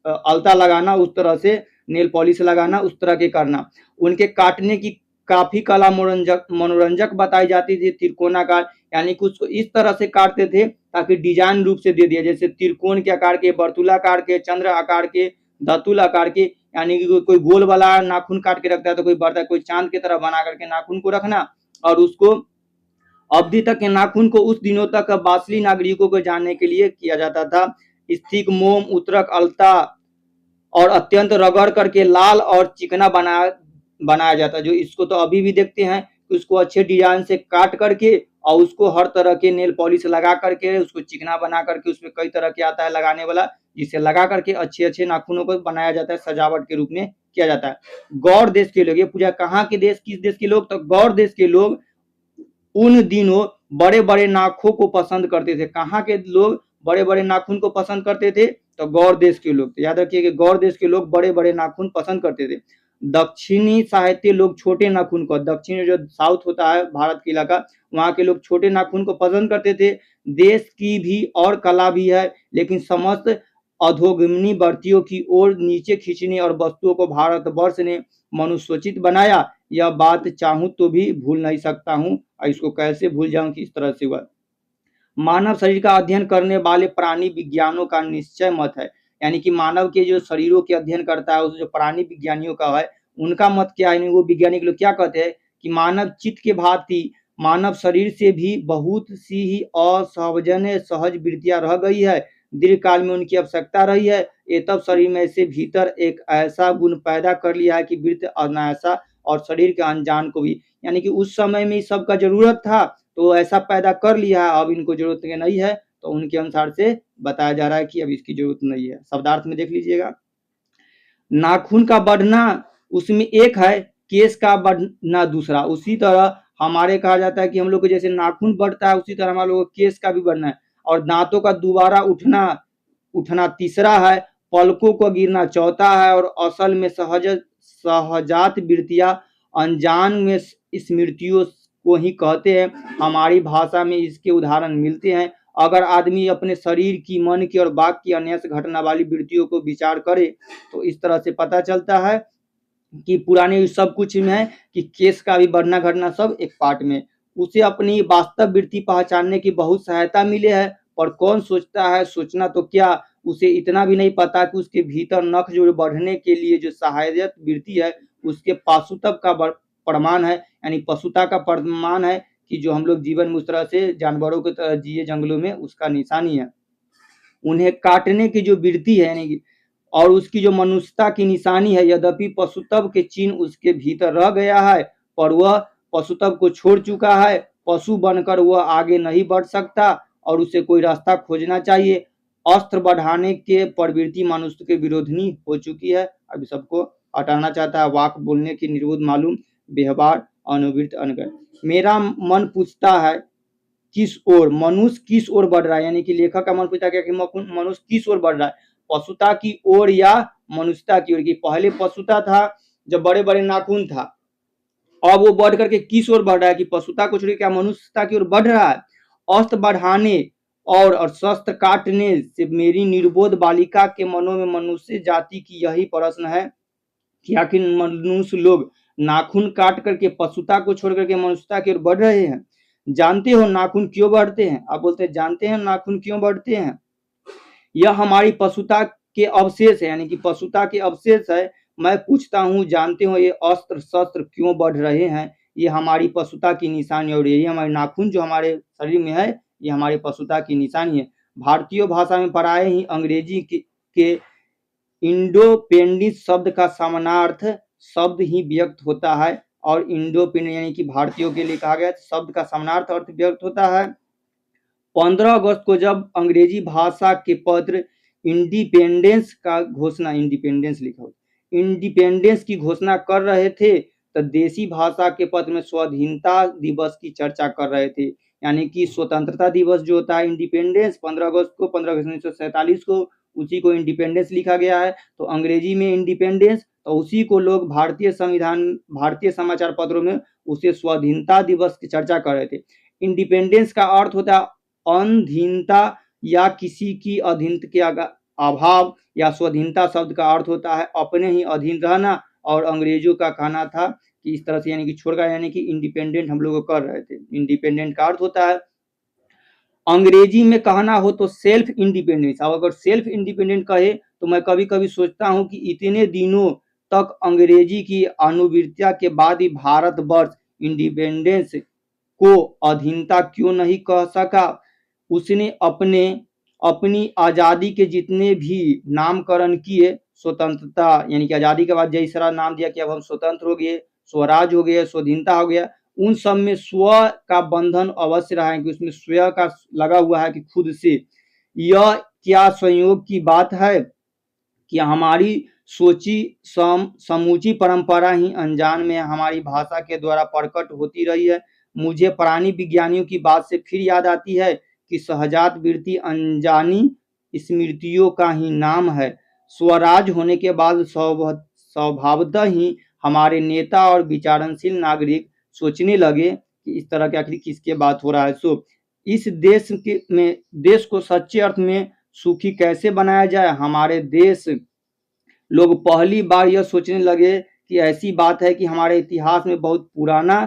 A: अलता लगाना, उस तरह से नेल पॉलिश लगाना, उस तरह के करना। उनके काटने की काफी कला मनोरंजक बताई जाती थी। त्रिकोणाकार, यानी कि उसको इस तरह से काटते थे ताकि डिजाइन रूप से दे दिया, जैसे त्रिकोण के आकार के, वर्तुलाकार के, चंद्र आकार के, धतुल आकार के, यानी कि कोई गोल वाला नाखून काट के रखता है तो कोई बढ़ता है, कोई चांद की तरह बना करके नाखून को रखना। और उसको अवधि तक के नाखून को उस दिनों तक बासली नागरिकों को जानने के लिए किया जाता था। स्थिक मोम, उतरक, अलता और अत्यंत रगड़ करके लाल और चिकना बनाया जाता, जो इसको तो अभी भी देखते हैं कि उसको अच्छे डिजाइन से काट करके और उसको हर तरह के नेल पॉलिश लगा करके उसको चिकना बना करके, उसमें कई तरह के आता है लगाने वाला, जिसे लगा करके अच्छे अच्छे नाखूनों को बनाया जाता है, सजावट के रूप में किया जाता है। गौड़ देश के लोग, ये पूछा कहाँ के देश, किस देश के लोग, तो गौड़ देश के लोग उन दिनों बड़े बड़े नाखून को पसंद करते थे। कहाँ के लोग बड़े बड़े नाखून को पसंद करते थे, तो गौड़ देश के लोग। तो याद रखिए कि गौड़ देश के लोग बड़े बड़े नाखून पसंद करते थे। दक्षिणी साहित्य लोग छोटे नाखून को, दक्षिण जो साउथ होता है भारत का इलाका, वहां के लोग छोटे नाखून को पसंद करते थे। देश की भी और कला भी है, लेकिन समस्त अधोगमनी वर्तियों की ओर नीचे खींचने और वस्तुओं को भारतवर्ष ने मनुष्योचित बनाया। यह बात चाहूं तो भी भूल नहीं सकता हूं, और इसको कैसे भूल जाऊं कि इस तरह से हुआ। मानव शरीर का अध्ययन करने वाले प्राणी विज्ञानों का निश्चय मत है, यानी कि मानव के जो शरीरों के अध्ययन करता है, उस जो प्राणी विज्ञानियों का है, उनका मत क्या है। वो वैज्ञानिक लोग क्या कहते हैं कि मानव चित्त के भांति मानव शरीर से भी बहुत सी ही असहजन्य सहज वृत्तियां रह गई है। दीर्घ काल में उनकी आवश्यकता रही है। ये तब शरीर में से भीतर एक ऐसा गुण पैदा कर लिया है कि वृत्त अनायासा और शरीर के अनजान को भी, यानी कि उस समय में सबका जरूरत था तो ऐसा पैदा कर लिया है, अब इनको जरूरत नहीं है, तो उनके अनुसार से बताया जा रहा है कि अब इसकी जरूरत नहीं है। शब्दार्थ में देख लीजिएगा, नाखून का बढ़ना उसमें एक है, केस का बढ़ना दूसरा। उसी तरह हमारे कहा जाता है कि हम लोग को जैसे नाखून बढ़ता है उसी तरह हमारे लोग केस का भी बढ़ना है। और दांतों का दोबारा उठना तीसरा है, पलकों को गिरना चौथा है, और असल में सहजात वृत्तियां अनजान में स्मृतियों को ही कहते हैं। हमारी भाषा में इसके उदाहरण मिलते हैं। अगर आदमी अपने शरीर की, मन की और बाक की अन्य से घटना वाली वृत्तियों को विचार करे तो इस तरह से पता चलता है कि पुराने सब कुछ में है कि केस का भी बढ़ना घटना सब एक पार्ट में। उसे अपनी वास्तव वृत्ति पहचानने की बहुत सहायता मिले है, पर कौन सोचता है, सोचना तो क्या, उसे इतना भी नहीं पता कि उसके भीतर नख जो बढ़ने के लिए जो सहायक वृत्ति है उसके पाशुत्व का प्रमाण है, यानी पशुता का प्रमाण है कि जो हम लोग जीवन में उस तरह से जानवरों की तरह जिए जंगलों में, उसका निशानी है। उन्हें काटने की जो वृत्ति है यानी कि और उसकी जो मनुष्यता की निशानी है, यद्यपि पशुत्व के चिन्ह उसके भीतर रह गया है, पर वह पशुत्व को छोड़ चुका है, पशु बनकर वह आगे नहीं बढ़ सकता और उसे कोई रास्ता खोजना चाहिए। अस्त्र बढ़ाने के प्रवृत्ति मनुष्य के विरोधी हो चुकी है। अभी सबको हटाना चाहता है। वाक बोलने की निर्बोध मालूम, व्यवहार अनुवृत्त अनगढ़। मेरा मन पूछता है किस ओर मनुष्य किस ओर बढ़ रहा है, यानी कि लेखक का मन पूछता है कि मनुष्य किस ओर बढ़ रहा है, पशुता की ओर या मनुष्यता की ओर। की पहले पशुता था जब बड़े बड़े नाखून था, अब वो बढ़ करके किस ओर बढ़ रहा है कि पशुता को छोड़ क्या मनुष्यता की ओर बढ़ रहा है। अस्त्र बढ़ाने और शस्त्र काटने से मेरी निर्बोध बालिका के मनों में मनुष्य जाति की यही प्रश्न है कि आखिर मनुष्य लोग नाखून काट करके पशुता को छोड़ करके मनुष्यता की ओर बढ़ रहे हैं। जानते हो नाखून क्यों बढ़ते हैं? आप बोलते हैं जानते हैं नाखून क्यों बढ़ते हैं? यह हमारी पशुता के अवशेष है, यानी कि पशुता के अवशेष है। मैं पूछता हूँ जानते हो ये अस्त्र शस्त्र क्यों बढ़ रहे हैं? ये हमारी पशुता की निशानी और यही हमारे नाखून जो हमारे शरीर में है ये हमारी पशुता की निशानी है। भारतीय भाषा में पढ़ाए ही अंग्रेजी के इंडोपेंडिस शब्द का समानार्थ शब्द ही व्यक्त होता है और इंडोपेंडेंट यानी कि भारतीयों के लिए कहा गया शब्द का समानार्थ अर्थ व्यक्त होता है। 15 अगस्त को जब अंग्रेजी भाषा के पत्र इंडिपेंडेंस लिखा हो इंडिपेंडेंस की घोषणा कर रहे थे तो देसी भाषा के पत्र में स्वाधीनता दिवस की चर्चा कर रहे थे, यानी कि स्वतंत्रता दिवस जो होता है इंडिपेंडेंस 15 अगस्त को 15 अगस्त 1947 को उसी को इंडिपेंडेंस लिखा गया है। तो अंग्रेजी में इंडिपेंडेंस तो उसी को लोग भारतीय समाचार पत्रों में उसे स्वाधीनता दिवस की चर्चा कर रहे थे। इंडिपेंडेंस का अर्थ होता है अधीनता या किसी की अधीनता के अभाव, या स्वाधीनता शब्द का अर्थ होता है अपने ही अधीन रहना। और अंग्रेजों का कहना था कि इस तरह से यानी कि छोड़कर यानी कि इंडिपेंडेंट हम लोग कर रहे थे। इंडिपेंडेंट का अर्थ होता है अंग्रेजी में कहना हो तो सेल्फ इंडिपेंडेंस। अब अगर सेल्फ इंडिपेंडेंट कहे तो मैं कभी कभी सोचता हूँ कि इतने दिनों तक अंग्रेजी की अनुवृत्तियां के बाद ही भारतवर्ष इंडिपेंडेंस को अधीनता क्यों नहीं कह सका। उसने अपनी आज़ादी के जितने भी नामकरण किए, स्वतंत्रता यानी कि आज़ादी के बाद जैसा सारा नाम दिया कि अब हम स्वतंत्र हो गए, स्वराज हो गया, स्वाधीनता हो गया, उन सब में स्व का बंधन अवश्य रहा है कि उसमें स्व का लगा हुआ है कि खुद से। यह क्या संयोग की बात है कि हमारी सोची समूची परंपरा ही अनजान में हमारी भाषा के द्वारा प्रकट होती रही है। मुझे पुरानी विज्ञानियों की बात से फिर याद आती है कि सहजात वृत्ति अनजानी स्मृतियों का ही नाम है। स्वराज होने के बाद स्वभावतः ही हमारे नेता और विचारनशील नागरिक सोचने लगे कि इस तरह के आखिर किसके बात हो रहा है। सो इस देश को सच्चे अर्थ में सुखी कैसे बनाया जाए। हमारे देश लोग पहली बार यह सोचने लगे कि ऐसी बात है कि हमारे इतिहास में बहुत पुराना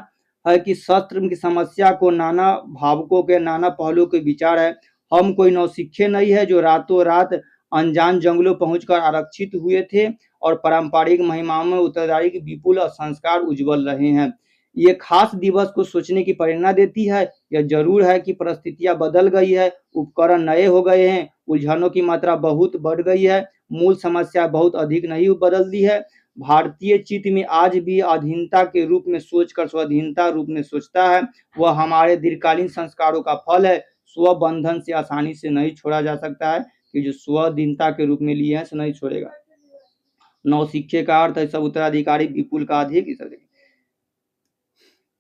A: है कि शस्त्र की समस्या को नाना भावकों के नाना पहलुओं के विचार है। हम कोई नौसिखे नहीं है जो रातों रात अनजान जंगलों पहुंचकर आरक्षित हुए थे और पारंपरिक महिमाओं में उत्तरदायी के विपुल और संस्कार उज्जवल रहे हैं। ये खास दिवस को सोचने की प्रेरणा देती है। यह जरूर है कि परिस्थितियां बदल गई है, उपकरण नए हो गए हैं, उलझनों की मात्रा बहुत बढ़ गई है, मूल समस्या बहुत अधिक नहीं बदल दी है। भारतीय चित्त में आज भी अधीनता के रूप में सोचकर स्वाधीनता रूप में सोचता है। वह हमारे दीर्घकालीन संस्कारों का फल है। स्व बंधन से आसानी से नहीं छोड़ा जा सकता है कि जो स्वाधीनता के रूप में लिए हैं से नहीं छोड़ेगा। नौसिखे का अर्थ है सब उत्तराधिकारी विपुल का अधिक।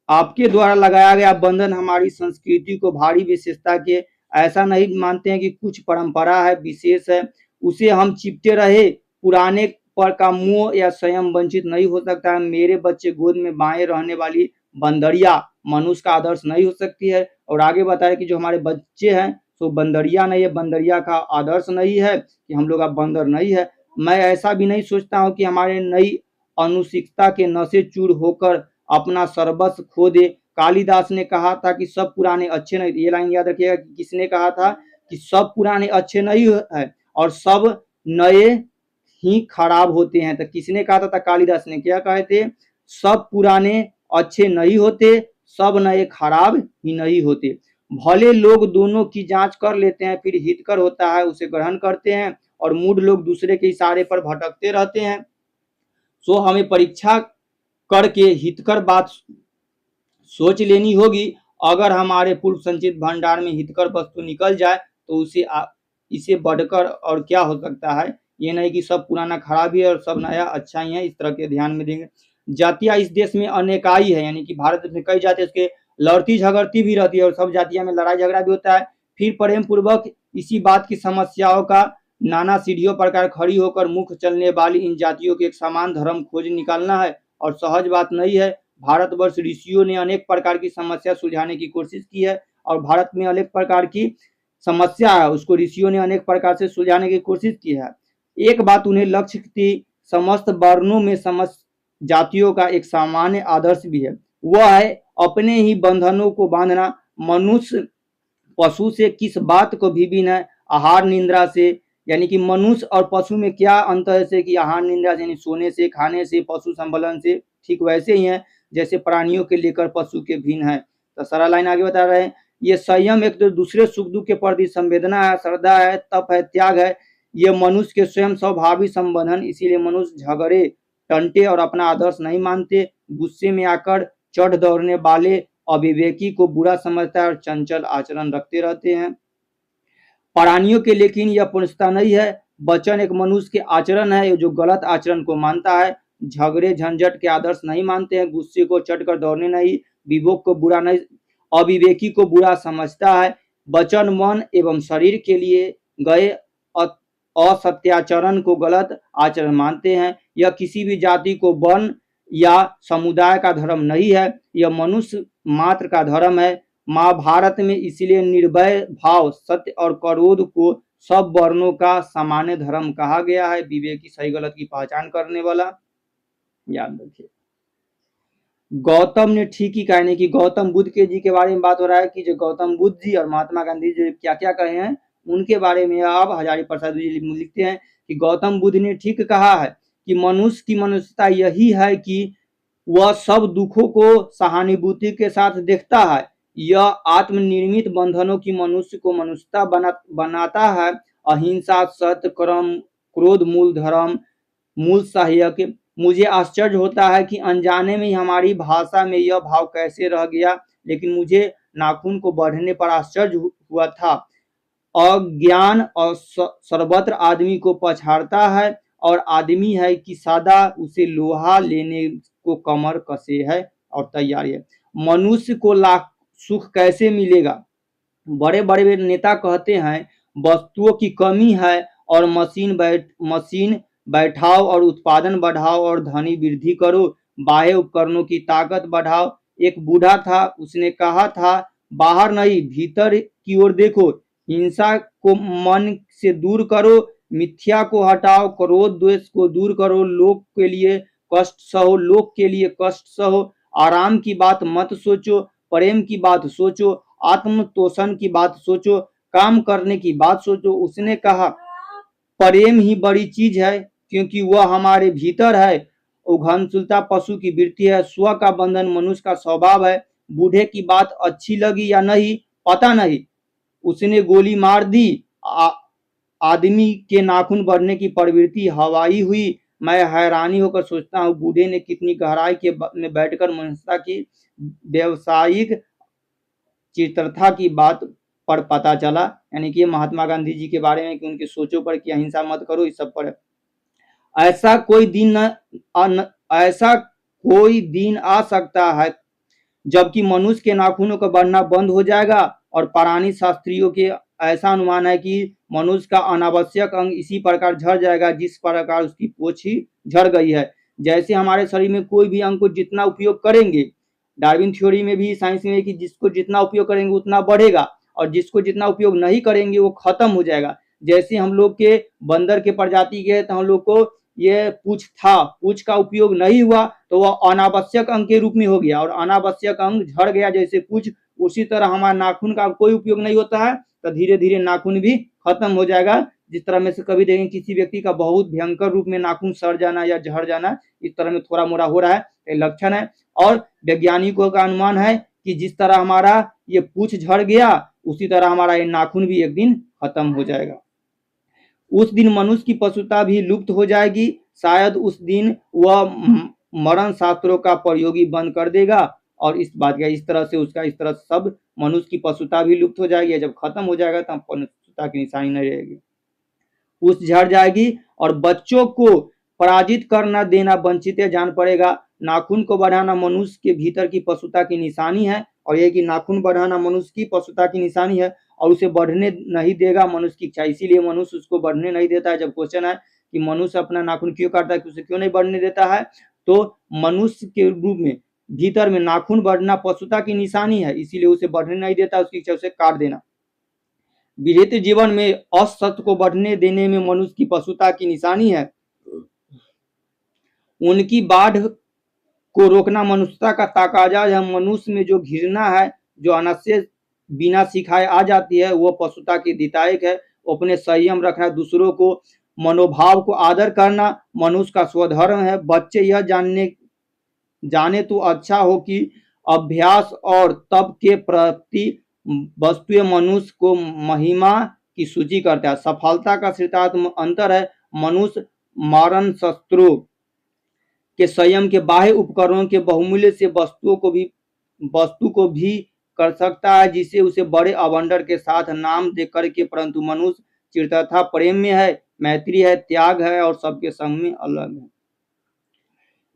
A: आपके द्वारा लगाया गया बंधन हमारी संस्कृति को भारी विशेषता के ऐसा नहीं मानते हैं कि कुछ परंपरा है विशेष है उसे हम चिपटे रहे, पुराने पर का मोह या स्वयं वंचित नहीं हो सकता है। मेरे बच्चे गोद में बाएं रहने वाली बंदरिया मनुष्य का आदर्श नहीं हो सकती है। और आगे बताया कि जो हमारे बच्चे हैं तो बंदरिया नहीं है, बंदरिया का आदर्श नहीं है कि हम लोग अब बंदर नहीं है। मैं ऐसा भी नहीं सोचता हूँ कि हमारे नई अनुशिक्षता के नशे चूर होकर अपना सर्वस्व खो दे। कालिदास ने कहा था कि सब पुराने अच्छे नहीं, ये लाइन याद रखिएगा कि किसने कहा था कि सब पुराने अच्छे नहीं है और सब नए ही खराब होते हैं। तो किसने कहा था कालिदास ने क्या कहे थे, सब पुराने अच्छे नहीं होते, सब नए खराब ही नहीं होते। भले लोग दोनों की जांच कर लेते हैं फिर हितकर होता है उसे ग्रहण करते हैं और मूढ़ लोग दूसरे के इशारे पर भटकते रहते हैं। सो हमें परीक्षा करके हितकर बात सोच लेनी होगी। अगर हमारे पूर्व संचित भंडार में हितकर वस्तु निकल जाए तो इसे बढ़कर और क्या हो सकता है। ये नहीं कि सब पुराना खराब ही है और सब नया अच्छा ही है, इस तरह के ध्यान में देंगे। जातियां इस देश में अनेकाई है, यानी कि भारत में कई जाति उसके लड़ती झगड़ती भी रहती है और सब जातियों में लड़ाई झगड़ा भी होता है। फिर प्रेम पूर्वक इसी बात की समस्याओं का नाना सीढ़ियों प्रकार खड़ी होकर मुख्य चलने वाली इन जातियों के एक समान धर्म खोज निकालना है। और सहज बात नहीं है, भारतवर्ष ऋषियों ने अनेक प्रकार की समस्या सुलझाने की कोशिश की है और भारत में अनेक प्रकार की समस्या है उसको ऋषियों ने अनेक प्रकार से सुलझाने की कोशिश की है। एक बात उन्हें लक्ष्य थी, समस्त वर्णों में समस्त जातियों का एक सामान्य आदर्श भी है, वह है अपने ही बंधनों को बांधना। मनुष्य पशु से किस बात को भिन्न है, आहार निद्रा से, यानी कि मनुष्य और पशु में क्या अंतर है कि आहार निद्रा से यानी सोने से खाने से पशु संबलन से, ठीक वैसे ही है जैसे प्राणियों के लेकर पशु के भिन्न है। तो सारा लाइन आगे बता रहे हैं, ये संयम एक तो दूसरे सुख दुख के प्रति संवेदना है, श्रद्धा है, तप है, त्याग है, ये मनुष्य के स्वयं स्वाभाविक संबंधन। इसीलिए मनुष्य झगड़े टंटे और अपना आदर्श नहीं मानते, गुस्से में आकर चढ़ दौड़ने वाले अविवेकी को बुरा समझता है और चंचल आचरण रखते रहते हैं। प्राणियों के लेकिन यह पूर्णता नहीं है, वचन एक मनुष्य के आचरण है जो गलत आचरण को मानता है, झगड़े झंझट के आदर्श नहीं मानते हैं, गुस्से को चढ़कर दौड़ने नहीं, विवेक को बुरा नहीं, अविवेकी को बुरा समझता है, वचन मन एवं शरीर के लिए गए असत्याचरण को गलत आचरण मानते हैं। यह किसी भी जाति को वर्ण या समुदाय का धर्म नहीं है, यह मनुष्य मात्र का धर्म है। महाभारत में इसलिए निर्भय भाव, सत्य और क्रोध को सब वर्णों का सामान्य धर्म कहा गया है। विवेकी सही गलत की पहचान करने वाला, याद रखिए। गौतम ने ठीक ही कहा, नहीं कि गौतम बुद्ध के जी के बारे में बात हो रहा है कि जो गौतम बुद्ध जी और महात्मा गांधी जी क्या क्या कहे हैं उनके बारे में अब हजारी प्रसाद जी लिखते हैं कि गौतम बुद्ध ने ठीक कहा है कि मनुष्य की मनुष्यता यही है कि वह सब दुखों को सहानुभूति के साथ देखता है। यह आत्मनिर्मित बंधनों की मनुष्य को मनुष्यता बनाता है। अहिंसा, सत्य, कर्म, क्रोध मूल धर्म, मूल सहायक। मुझे आश्चर्य होता है कि अनजाने में हमारी भाषा में यह भाव कैसे रह गया, लेकिन मुझे नाखून को बढ़ने पर आश्चर्य हुआ था। अज्ञान और सर्वत्र आदमी को पछाड़ता है और आदमी है कि सदा उसे लोहा लेने को कमर कसे है और तैयार है। मनुष्य को लाख सुख कैसे मिलेगा? बड़े बड़े नेता कहते हैं वस्तुओं की कमी है और मशीन बैठाओ और उत्पादन बढ़ाओ और धनी वृद्धि करो, बाह्य उपकरणों की ताकत बढ़ाओ। एक बूढ़ा था, उसने कहा था बाहर नहीं भीतर की ओर देखो, हिंसा को मन से दूर करो, मिथ्या को हटाओ, क्रोध द्वेष को दूर करो, लोक के लिए कष्ट सहो, लोक के लिए कष्ट सहो, आराम की बात मत सोचो, प्रेम की बात सोचो, आत्मतोषण की बात सोचो, काम करने की बात सोचो। उसने कहा प्रेम ही बड़ी चीज है क्योंकि वह हमारे भीतर है। उघनचुलता पशु की वृत्ति है, स्व का बंधन मनुष्य का स्वभाव है। बूढ़े की बात अच्छी लगी या नहीं पता नहीं, उसने गोली मार दी। आदमी के नाखून बढ़ने की प्रवृत्ति हवाई हुई। मैं हैरानी होकर सोचता हूँ बूढ़े ने कितनी गहराई के में बैठकर मनुष्यता की व्यवसायिक चित्रता की बात पर पता चला, यानी कि महात्मा गांधी जी के बारे में कि उनकी सोचों पर कि अहिंसा मत करो, इस सब पर। ऐसा कोई दिन आ सकता है जबकि मनुष्य के नाखूनों का बढ़ना बंद हो जाएगा और पुरानी शास्त्रियों के ऐसा अनुमान है कि मनुष्य का अनावश्यक अंग इसी प्रकार झड़ जाएगा जिस प्रकार उसकी पूंछ ही झड़ गई है। जैसे हमारे शरीर में कोई भी अंग को जितना उपयोग करेंगे, डार्विन थ्योरी में भी, साइंस में, कि जिसको जितना उपयोग करेंगे उतना बढ़ेगा और जिसको जितना उपयोग नहीं करेंगे वो खत्म हो जाएगा। जैसे हम लोग के बंदर के प्रजाति के तो हम लोग को ये पूंछ था, पूंछ का उपयोग नहीं हुआ तो वह अनावश्यक अंग के रूप में हो गया और अनावश्यक अंग झड़ गया जैसे पूंछ। उसी तरह हमारे नाखून का कोई उपयोग नहीं होता है तो धीरे धीरे नाखून भी खत्म हो जाएगा। जिस तरह में से कभी देखें किसी व्यक्ति का बहुत भयंकर रूप में नाखून सड़ जाना या झड़ जाना, इस तरह में थोड़ा मोड़ा हो रहा है, ये लक्षण है। और वैज्ञानिकों का अनुमान है कि जिस तरह हमारा ये पूंछ झड़ गया उसी तरह हमारा ये नाखून भी एक दिन खत्म हो जाएगा। उस दिन मनुष्य की पशुता भी लुप्त हो जाएगी। शायद उस दिन वह मरण शास्त्रों का प्रयोग बंद कर देगा और इस बात का इस तरह से उसका इस तरह सब मनुष्य की पशुता भी लुप्त हो जाएगी। जब खत्म हो जाएगा तब पशुता की निशानी नहीं रहेगी, पूछ झड़ जाएगी और बच्चों को पराजित करना देना वंचित जान पड़ेगा। नाखून को बढ़ाना मनुष्य के भीतर की पशुता की निशानी है, और यह कि नाखून बढ़ाना मनुष्य की पशुता की निशानी है और उसे बढ़ने नहीं देगा मनुष्य की इच्छा, इसीलिए मनुष्य उसको बढ़ने नहीं देता है। जब क्वेश्चन है कि मनुष्य अपना नाखून क्यों काटता है, उसे क्यों नहीं बढ़ने देता है, तो मनुष्य के रूप में भीतर में नाखून बढ़ना पशुता की निशानी है, इसीलिए उसे बढ़ने नहीं देता, उसकी इच्छा उसे काट देना। विहित जीवन में असत्य को बढ़ने देने में मनुष्य की पशुता की निशानी है। उनकी बाढ़ को रोकना मनुष्यता का तकाजा है। मनुष्य में जो घृणा है, जो अनस्य बिना सिखाए आ जाती है, वो पशुता की दितायक है। अपने संयम रखना, दूसरों को मनोभाव को आदर करना मनुष्य का स्वधर्म है। बच्चे यह जाने तो अच्छा हो कि अभ्यास और तप के प्रति वस्तुएं मनुष्य को महिमा की सूची करता है। सफलता का सिद्धांत अंतर है। मनुष्य मारण शस्त्रों के संयम के बाह्य उपकरणों के बहुमूल्य से वस्तु को भी कर सकता है, जिसे उसे बड़े आवंडर के साथ नाम दे करके, परंतु मनुष्य चिरतथा प्रेम में है, मैत्री है, त्याग है और सबके संग में अलग है।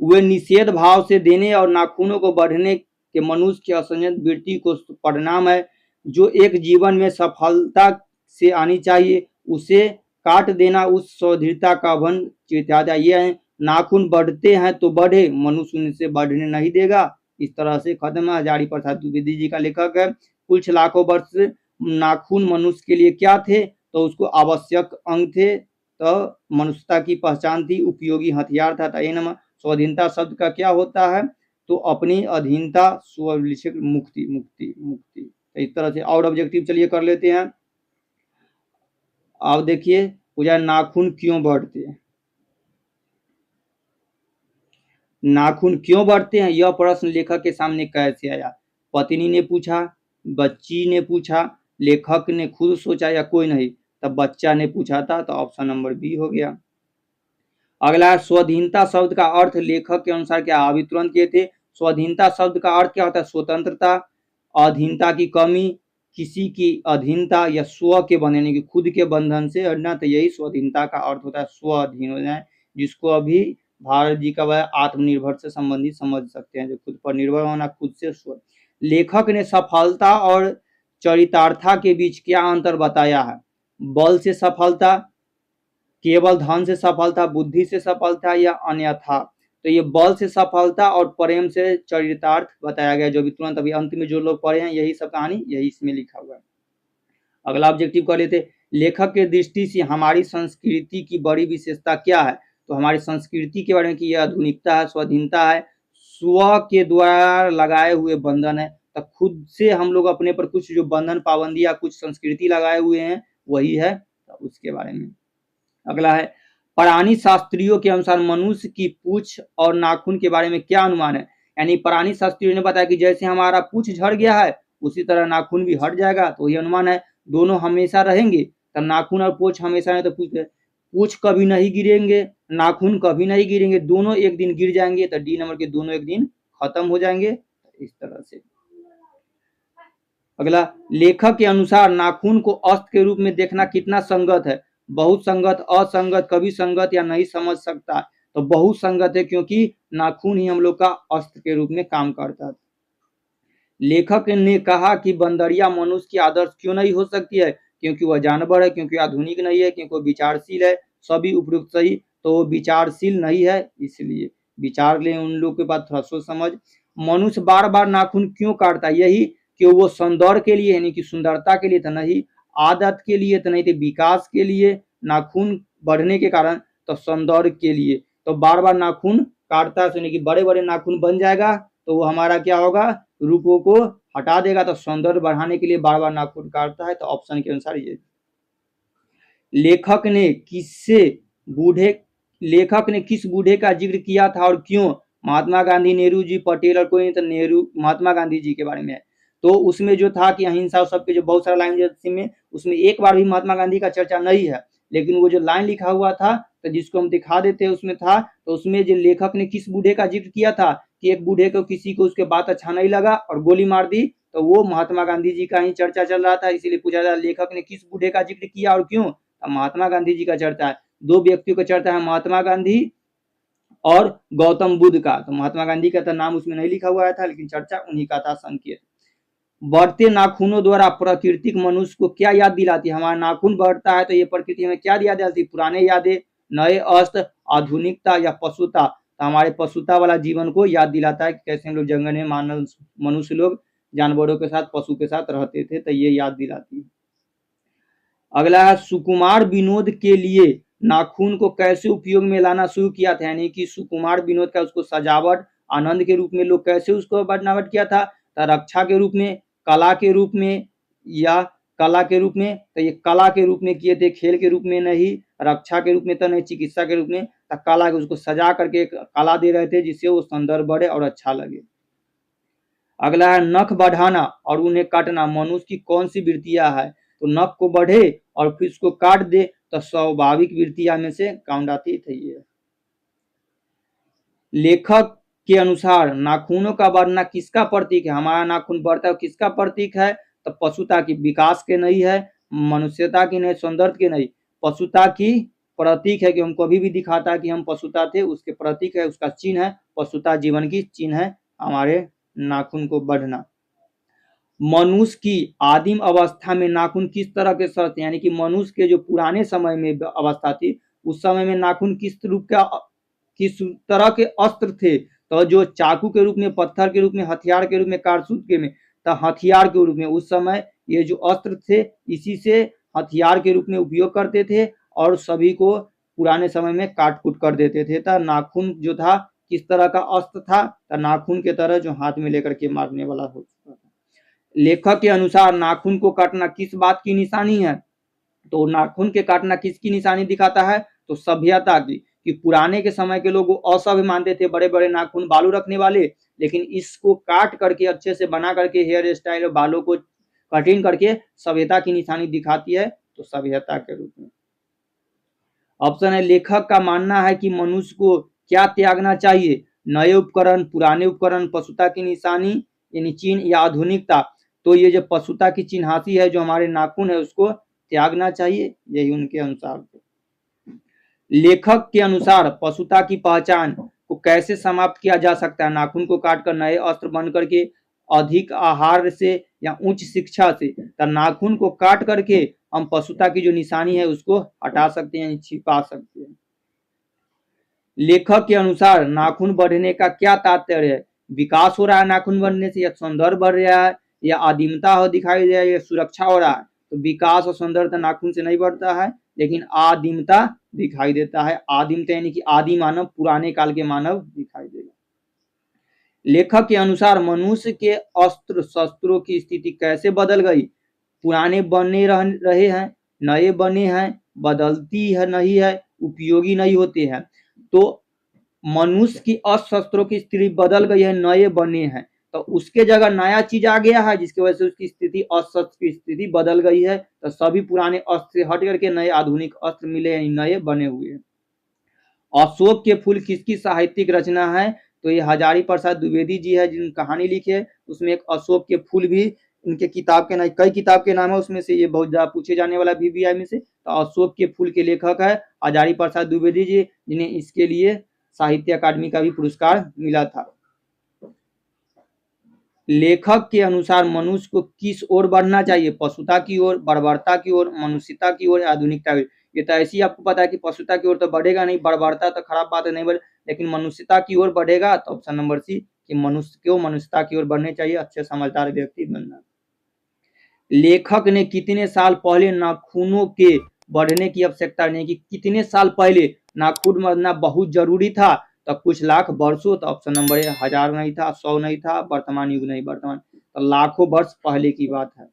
A: वे निषेध भाव से देने और नाखूनों को बढ़ने के मनुष्य की असंयत वृत्ति को परिणाम है, जो एक जीवन में सफलता से आनी चाहिए। उसे काट देना उस सौधीरता का वन चिरता। यह है नाखून बढ़ते हैं तो बढ़े, मनुष्य उनसे बढ़ने नहीं देगा। इस तरह से खत्म है। हजारी प्रसाद द्विवेदी जी का लेखक है। कुछ लाखों वर्ष नाखून मनुष्य के लिए क्या थे, तो उसको आवश्यक अंग थे, तो मनुष्यता की पहचान थी, उपयोगी हथियार था। स्वाधीनता शब्द का क्या होता है, तो अपनी अधीनता, मुक्ति मुक्ति मुक्ति। इस तरह से और ऑब्जेक्टिव चलिए कर लेते हैं। अब देखिए पूछा नाखून क्यों बढ़ते हैं। नाखून क्यों बढ़ते हैं, यह प्रश्न लेखक के सामने कैसे आया? पत्नी ने पूछा, बच्ची ने पूछा, लेखक ने खुद सोचा या कोई नहीं? तब बच्चा ने पूछा था, तो ऑप्शन नंबर बी हो गया। अगला स्वाधीनता शब्द का अर्थ लेखक के अनुसार क्या? अभी तुरंत किए थे। स्वाधीनता शब्द का अर्थ क्या होता है? स्वतंत्रता, अधीनता की कमी, किसी की अधीनता या स्व के बंधन की खुद के बंधन से हटना, तो यही स्वाधीनता का अर्थ होता है, स्व अधीन हो जाए, जिसको अभी भारत जी का वह आत्मनिर्भर से संबंधित समझ सकते हैं, जो खुद पर निर्भर होना, खुद से स्व। लेखक ने सफलता और चरितार्था के बीच क्या अंतर बताया है? बल से सफलता, केवल धन से सफलता, बुद्धि से सफलता या अन्यथा? तो ये बल से सफलता और प्रेम से चरितार्थ बताया गया, जो भी तुरंत अभी अंत में जो लोग पढ़े हैं, यही सब कहानी यही इसमें लिखा हुआ है। अगला ऑब्जेक्टिव कर लेते, लेखक के दृष्टि से हमारी संस्कृति की बड़ी विशेषता क्या है? तो हमारी संस्कृति के बारे में कि यह आधुनिकता है, स्वाधीनता है, स्व के द्वारा लगाए हुए बंधन है। तो खुद से हम लोग अपने पर कुछ जो बंधन पाबंदी या कुछ संस्कृति लगाए हुए हैं, वही है, तो उसके बारे में। अगला है, प्राणी शास्त्रियों के अनुसार मनुष्य की पूंछ और नाखून के बारे में क्या अनुमान है? यानी प्राणी शास्त्रियों ने बताया कि जैसे हमारा पूंछ झड़ गया है, उसी तरह नाखून भी हट जाएगा, तो ये अनुमान है। दोनों हमेशा रहेंगे, तब नाखून और पूंछ हमेशा नहीं, तो पूंछ कभी नहीं गिरेंगे, नाखून कभी नहीं गिरेंगे, दोनों एक दिन गिर जाएंगे, तो डी नंबर के दोनों एक दिन खत्म हो जाएंगे, इस तरह से। अगला, लेखक के अनुसार नाखून को अस्त्र के रूप में देखना कितना संगत है? बहुत संगत, असंगत, कभी संगत या नहीं समझ सकता? तो बहुत संगत है, क्योंकि नाखून ही हम लोग का अस्त्र के रूप में काम करता है। लेखक ने कहा कि बंदरिया मनुष्य की आदर्श क्यों नहीं हो सकती है? क्योंकि वह जानवर है, क्योंकि आधुनिक नहीं है, क्योंकि वह विचारशील है, सभी उपयुक्त सही। तो वो विचारशील नहीं है, इसलिए विचार ले उन लोग के पास थोड़ा सोच समझ। मनुष्य बार बार नाखून क्यों काटता है? यही कि वो सौंदर्य के लिए, यानी कि सुंदरता के लिए तो नहीं, आदत के लिए तो नहीं, थे विकास के लिए, नाखून बढ़ने के कारण, तो सौंदर्य के लिए। तो बार बार नाखून काटता है, यानी कि बड़े बड़े नाखून बन जाएगा, तो वो हमारा क्या होगा, रूपों को हटा देगा, तो सौंदर्य बढ़ाने के लिए बार बार नाखून काटता है, तो ऑप्शन के अनुसार ये। लेखक ने किस बूढ़े का जिक्र किया था और क्यों? महात्मा गांधी, नेहरू जी, पटेल और कोई नहीं, तो नेहरू, महात्मा गांधी जी के बारे में है। तो उसमें जो था कि अहिंसा और सबके जो बहुत सारा लाइन में, उसमें एक बार भी महात्मा गांधी का चर्चा नहीं है, लेकिन वो जो लाइन लिखा हुआ था, तो जिसको हम दिखा देते हैं, उसमें था, तो उसमें जो लेखक ने किस बूढ़े का जिक्र किया था कि एक बूढ़े को किसी को उसके बात अच्छा नहीं लगा और गोली मार दी, तो वो महात्मा गांधी जी का ही चर्चा चल रहा था, इसीलिए पूछा था लेखक ने किस बूढ़े का जिक्र किया और क्यों? महात्मा गांधी जी का चर्चा है। दो व्यक्तियों का चर्चा है, महात्मा गांधी और गौतम बुद्ध का। तो महात्मा गांधी का तो नाम उसमें नहीं लिखा हुआ था, लेकिन चर्चा उन्हीं का था, संकेत। बढ़ते नाखूनों द्वारा प्राकृतिक मनुष्य को क्या याद दिलाती है? हमारा नाखून बढ़ता है तो ये प्रकृति हमें क्या याद दिलाती है? पुराने यादें, नए अस्त्र, आधुनिकता या पशुता? तो हमारे पशुता वाला जीवन को याद दिलाता है कि कैसे हम लोग जंगल में मानव मनुष्य लोग जानवरों के साथ, पशु के साथ रहते थे, तो ये याद दिलाती है। अगला है, सुकुमार विनोद के लिए नाखून को कैसे उपयोग में लाना शुरू किया था? यानी कि सुकुमार विनोद का उसको सजावट, आनंद के रूप में लोग कैसे उसको बनावट किया था? रक्षा के रूप में, कला के रूप में, या कला के रूप में? तो ये कला के रूप में किए थे, खेल के रूप में नहीं, रक्षा के रूप में तो नहीं, चिकित्सा के रूप में। तो कला के, उसको सजा करके कला दे रहे थे जिससे वो सुंदर बढ़े और अच्छा लगे। अगला है, नख बढ़ाना और उन्हें काटना मनुष्य की कौन सी वृत्तियां है? तो नख को बढ़े और फिर उसको काट दे तो स्वाभाविक वृत्तियां में से काउंट आती थी। ये लेखक के अनुसार नाखूनों का बढ़ना किसका प्रतीक है? हमारा नाखून बढ़ता है किसका प्रतीक है? तो पशुता की, विकास के नहीं है, मनुष्यता की नहीं, सौंदर्य के नहीं, पशुता की प्रतीक है कि हम कभी भी दिखाता है कि हम पशुता थे, उसके प्रतीक है, उसका चिन्ह है, पशुता जीवन की चिन्ह है हमारे नाखून को बढ़ना। मनुष्य की आदिम अवस्था में नाखून किस तरह के शस्त्र, यानी कि मनुष्य के जो पुराने समय में अवस्था थी, उस समय में नाखून किस रूप का, किस तरह के अस्त्र थे? तो जो चाकू के रूप में, पत्थर के रूप में, हथियार के रूप में, कारतूस के में, तो हथियार के रूप में उस समय ये जो अस्त्र थे, इसी से हथियार के रूप में उपयोग करते थे और सभी को पुराने समय में काट कूट कर देते थे। तो नाखून जो था किस तरह का अस्त्र था? तो नाखून के तरह जो हाथ में लेकर के मारने वाला होता था। लेखक के अनुसार नाखून को काटना किस बात की निशानी है? तो नाखून के काटना किसकी निशानी दिखाता है? तो सभ्यता की, कि पुराने के समय के लोग असभ्य मानते थे, बड़े बड़े नाखून, बालों रखने वाले, लेकिन इसको काट करके अच्छे से बना करके हेयर स्टाइल और बालों को कटिंग करके सभ्यता की निशानी दिखाती है, तो सभ्यता के रूप में। ऑप्शन है, लेखक का मानना है कि मनुष्य को क्या त्यागना चाहिए? नए उपकरण, पुराने उपकरण, पशुता की निशानी यानी चिन्ह, या आधुनिकता? तो ये जो पशुता की चिन्हासी है, जो हमारे नाखून है, उसको त्यागना चाहिए, यही उनके अनुसार। लेखक के अनुसार पशुता की पहचान को कैसे समाप्त किया जा सकता है? नाखून को काटकर नए अस्त्र बन करके, अधिक आहार से, या उच्च शिक्षा से? तो नाखून को काट करके हम पशुता की जो निशानी है उसको हटा सकते हैं, छिपा सकते हैं। लेखक के अनुसार नाखून बढ़ने का क्या तात्पर्य है? विकास हो रहा है नाखून बढ़ने से, या सौंदर्य बढ़ रहा है, या आदिमता हो दिखाई दे रहा है, या सुरक्षा हो रहा है? तो विकास और सौंदर्य नाखून से नहीं बढ़ता है, लेकिन आदिमता दिखाई देता है। आदिमता यानी कि आदि मानव, पुराने काल के मानव दिखाई देगा। लेखक के अनुसार मनुष्य के अस्त्र शस्त्रों की स्थिति कैसे बदल गई? पुराने बने रहे हैं, नए बने हैं, बदलती है नहीं है, उपयोगी नहीं होते हैं। तो मनुष्य की अस्त्र शस्त्रों की स्थिति बदल गई है, नए बने हैं, तो उसके जगह नया चीज आ गया है, जिसकी वजह से उसकी स्थिति, अस्त्र शस्त्र की स्थिति बदल गई है। तो सभी पुराने अस्त्र से हट करके नए आधुनिक अस्त्र मिले हैं, नए बने हुए हैं। अशोक के फूल किसकी साहित्यिक रचना है? तो ये हजारी प्रसाद द्विवेदी जी है जिन कहानी लिखी है, उसमें एक अशोक के फूल भी इनके किताब के नाम, कई किताब के नाम है, उसमें से ये बहुत ज्यादा पूछे जाने वाला VVI में से। तो अशोक के फूल के लेखक है हजारी प्रसाद द्विवेदी जी, जिन्हें इसके लिए साहित्य अकादमी का भी पुरस्कार मिला था। लेखक के अनुसार मनुष्य को किस ओर बढ़ना चाहिए? पशुता की ओर, बर्बरता की ओर, मनुष्यता की ओर, आधुनिकता की ओर? ये तो ऐसी आपको पता है कि पशुता की ओर तो बढ़ेगा नहीं, बर्बरता तो खराब बात है, नहीं बढ़े, लेकिन मनुष्यता की ओर बढ़ेगा। तो ऑप्शन नंबर सी, कि मनुष्य क्यों मनुष्यता की ओर बढ़ने चाहिए, अच्छे समझदार व्यक्ति बनना। लेखक ने कितने साल पहले नाखूनों के बढ़ने की आवश्यकता नहीं, कि कितने साल पहले नाखून बढ़ना बहुत जरूरी था? तो कुछ लाख वर्षों। तो ऑप्शन नंबर ए, 1000 नहीं था, 100 नहीं था, वर्तमान युग नहीं, वर्तमान तो लाखों वर्ष पहले की बात है।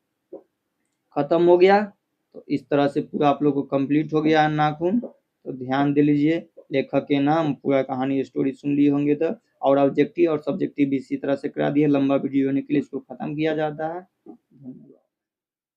A: खत्म हो गया। तो इस तरह से पूरा आप लोग को कंप्लीट हो गया है नाखून। तो ध्यान दे लीजिए, लेखक के नाम, पूरा कहानी स्टोरी सुन लिए होंगे तो, और ऑब्जेक्टिव और सब्जेक्टिव भी इसी तरह से करा दिए। लंबा वीडियो होने के लिए इसको खत्म किया जाता है।